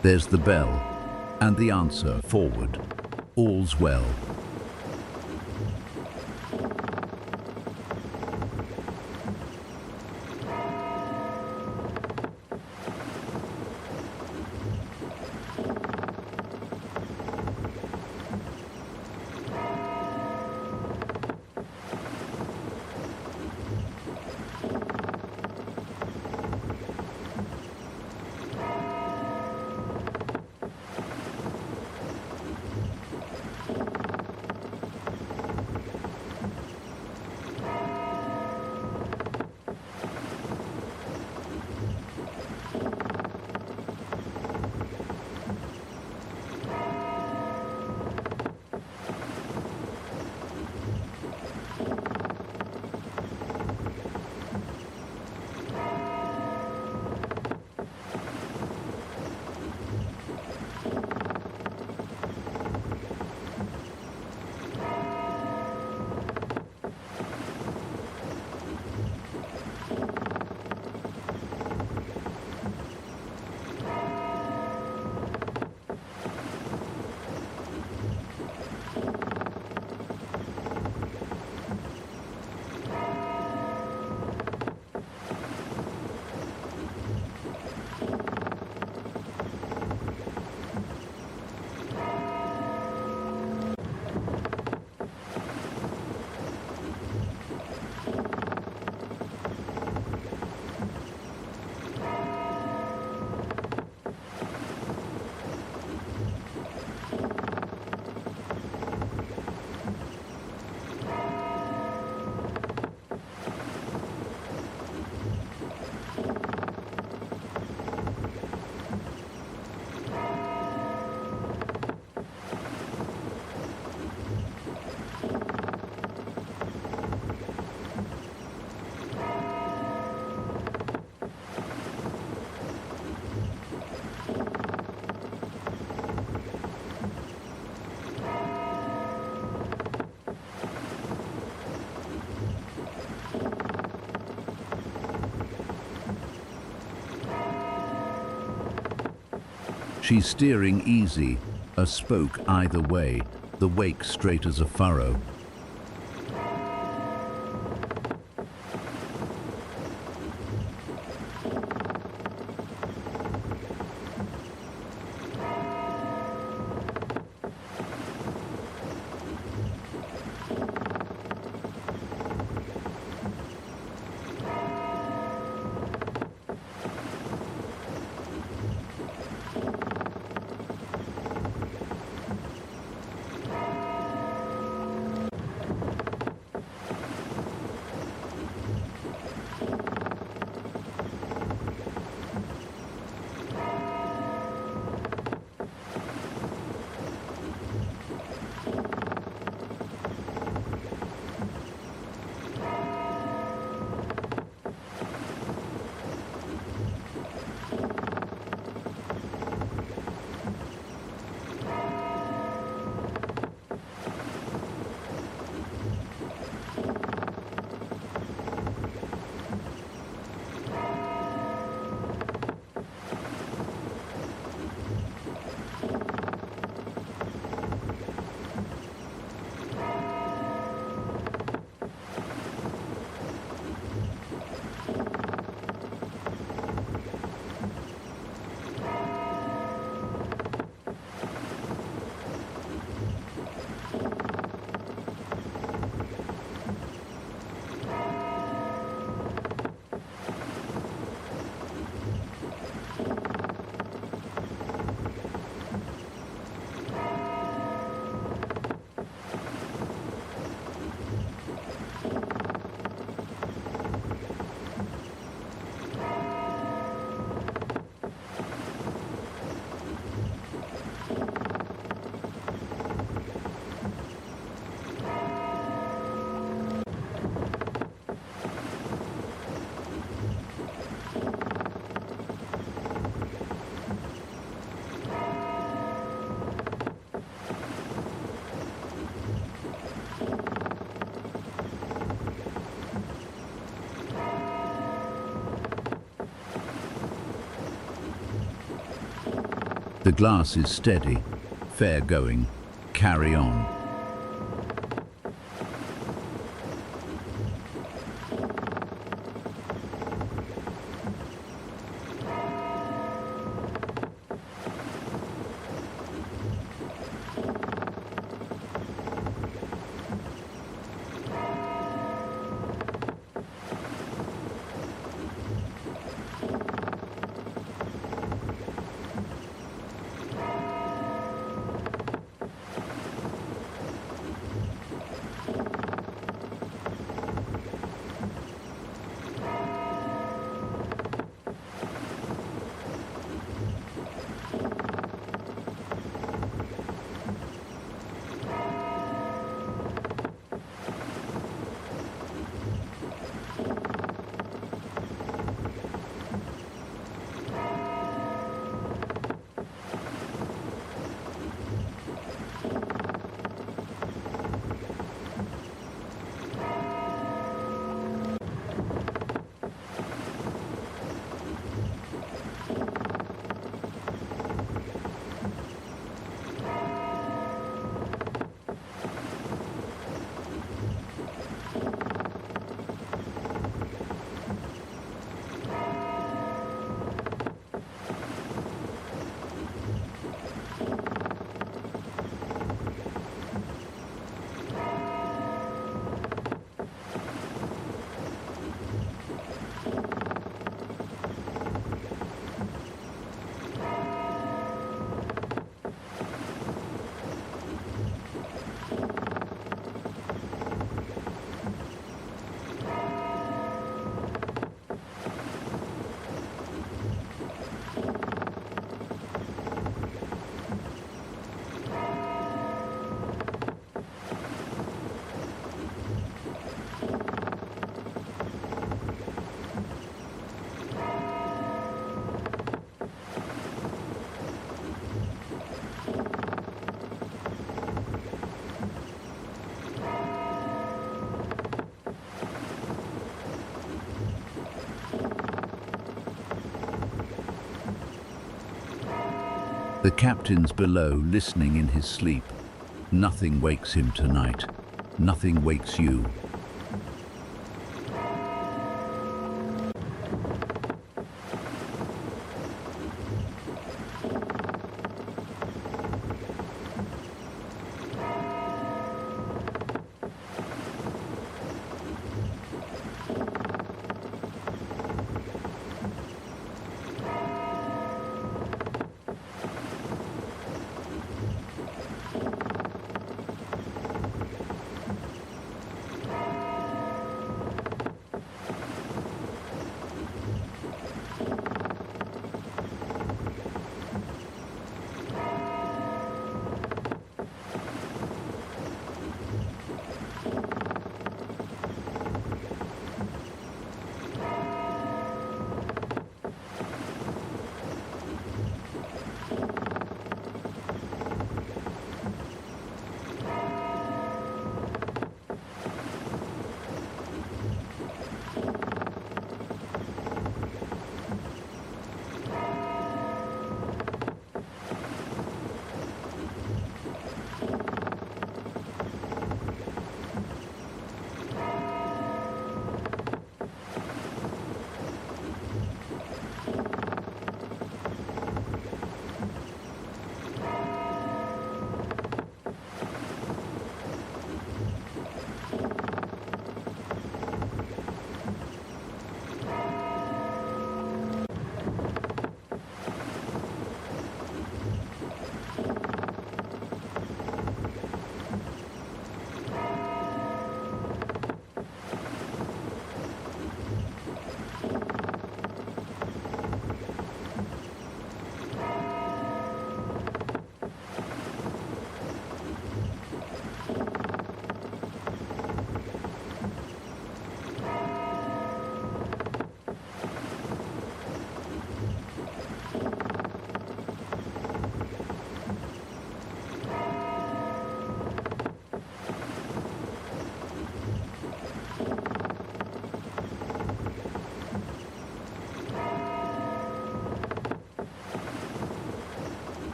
There's the bell, and the answer, forward. All's well. She's steering easy, a spoke either way, the wake straight as a furrow. The glass is steady, fair going, carry on. The captain's below, listening in his sleep. Nothing wakes him tonight. Nothing wakes you.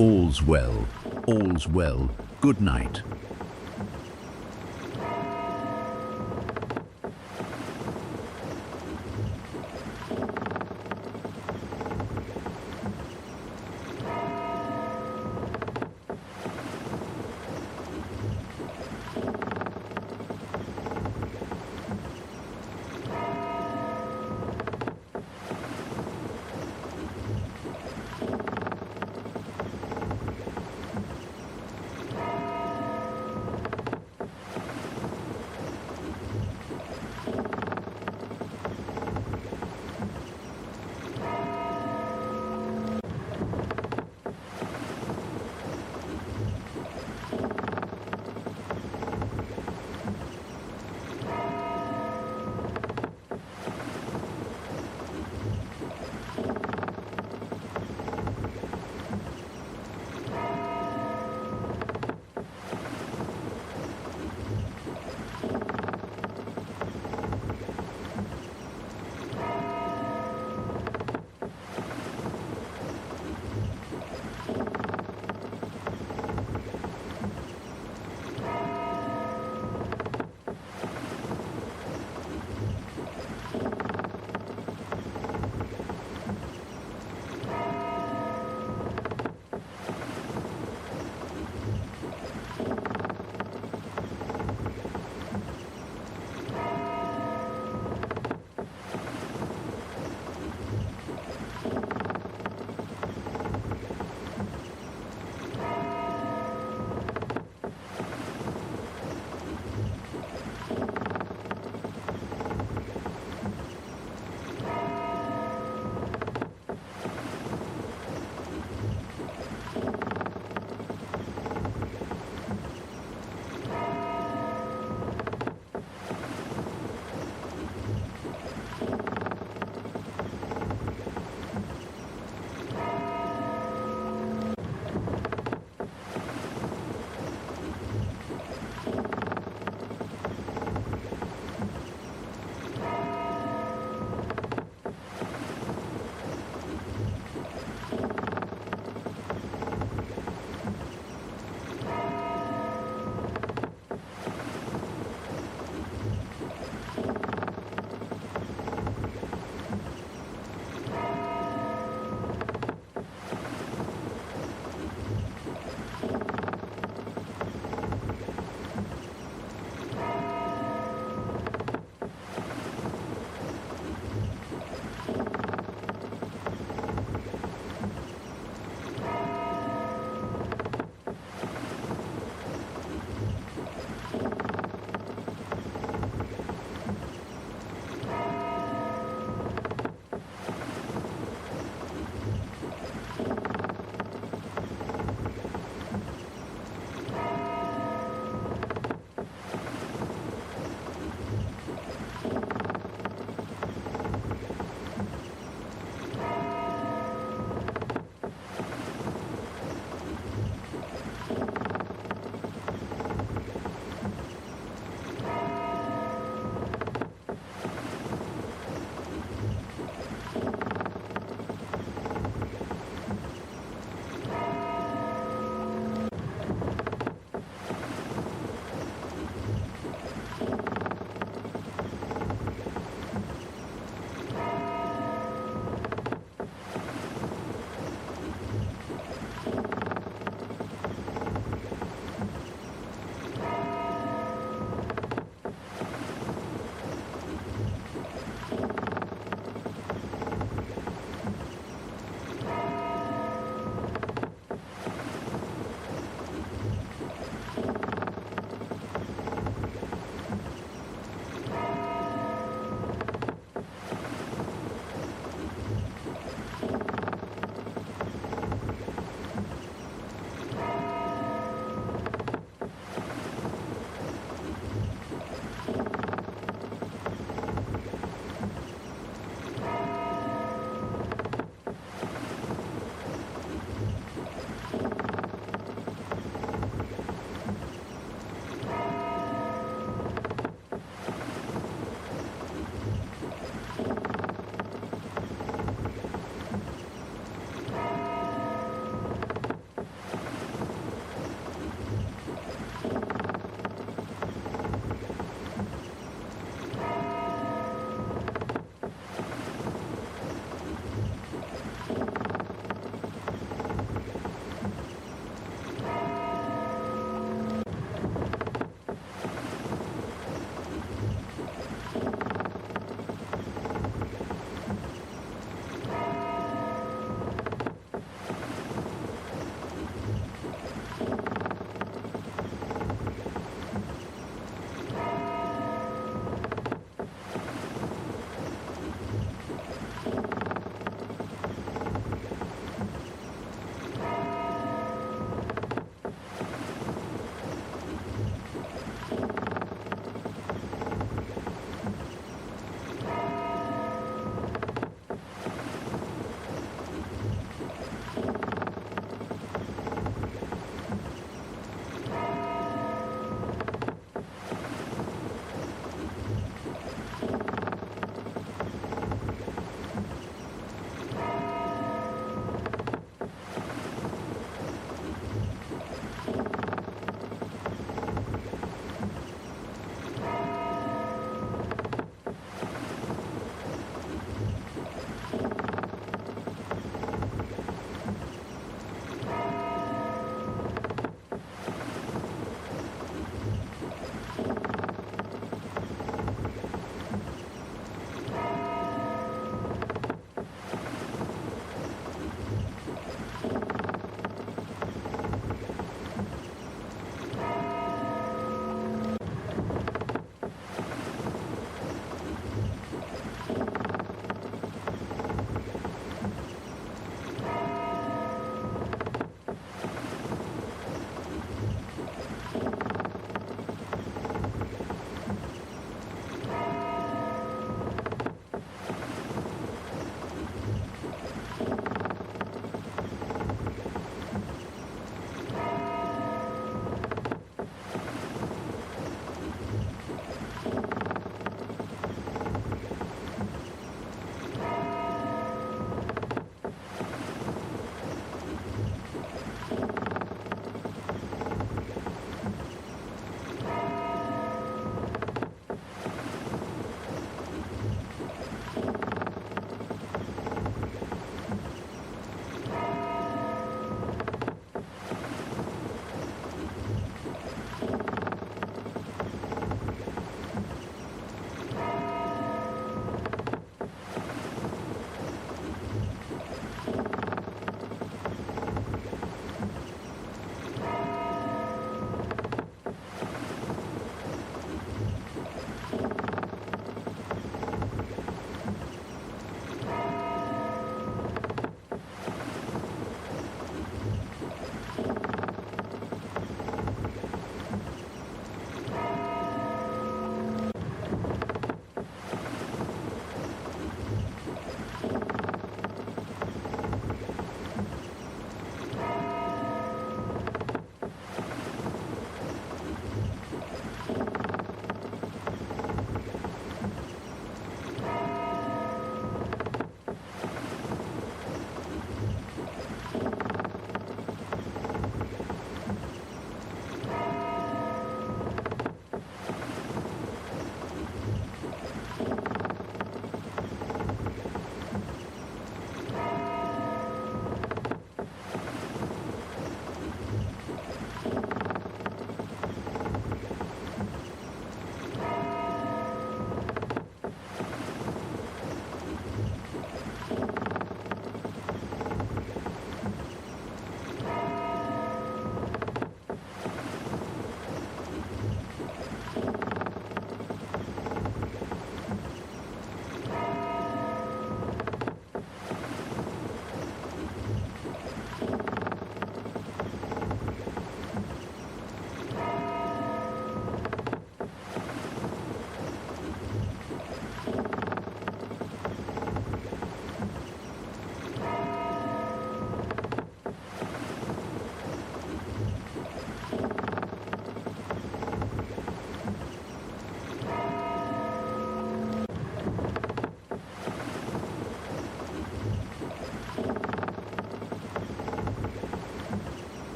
All's well, all's well. Good night.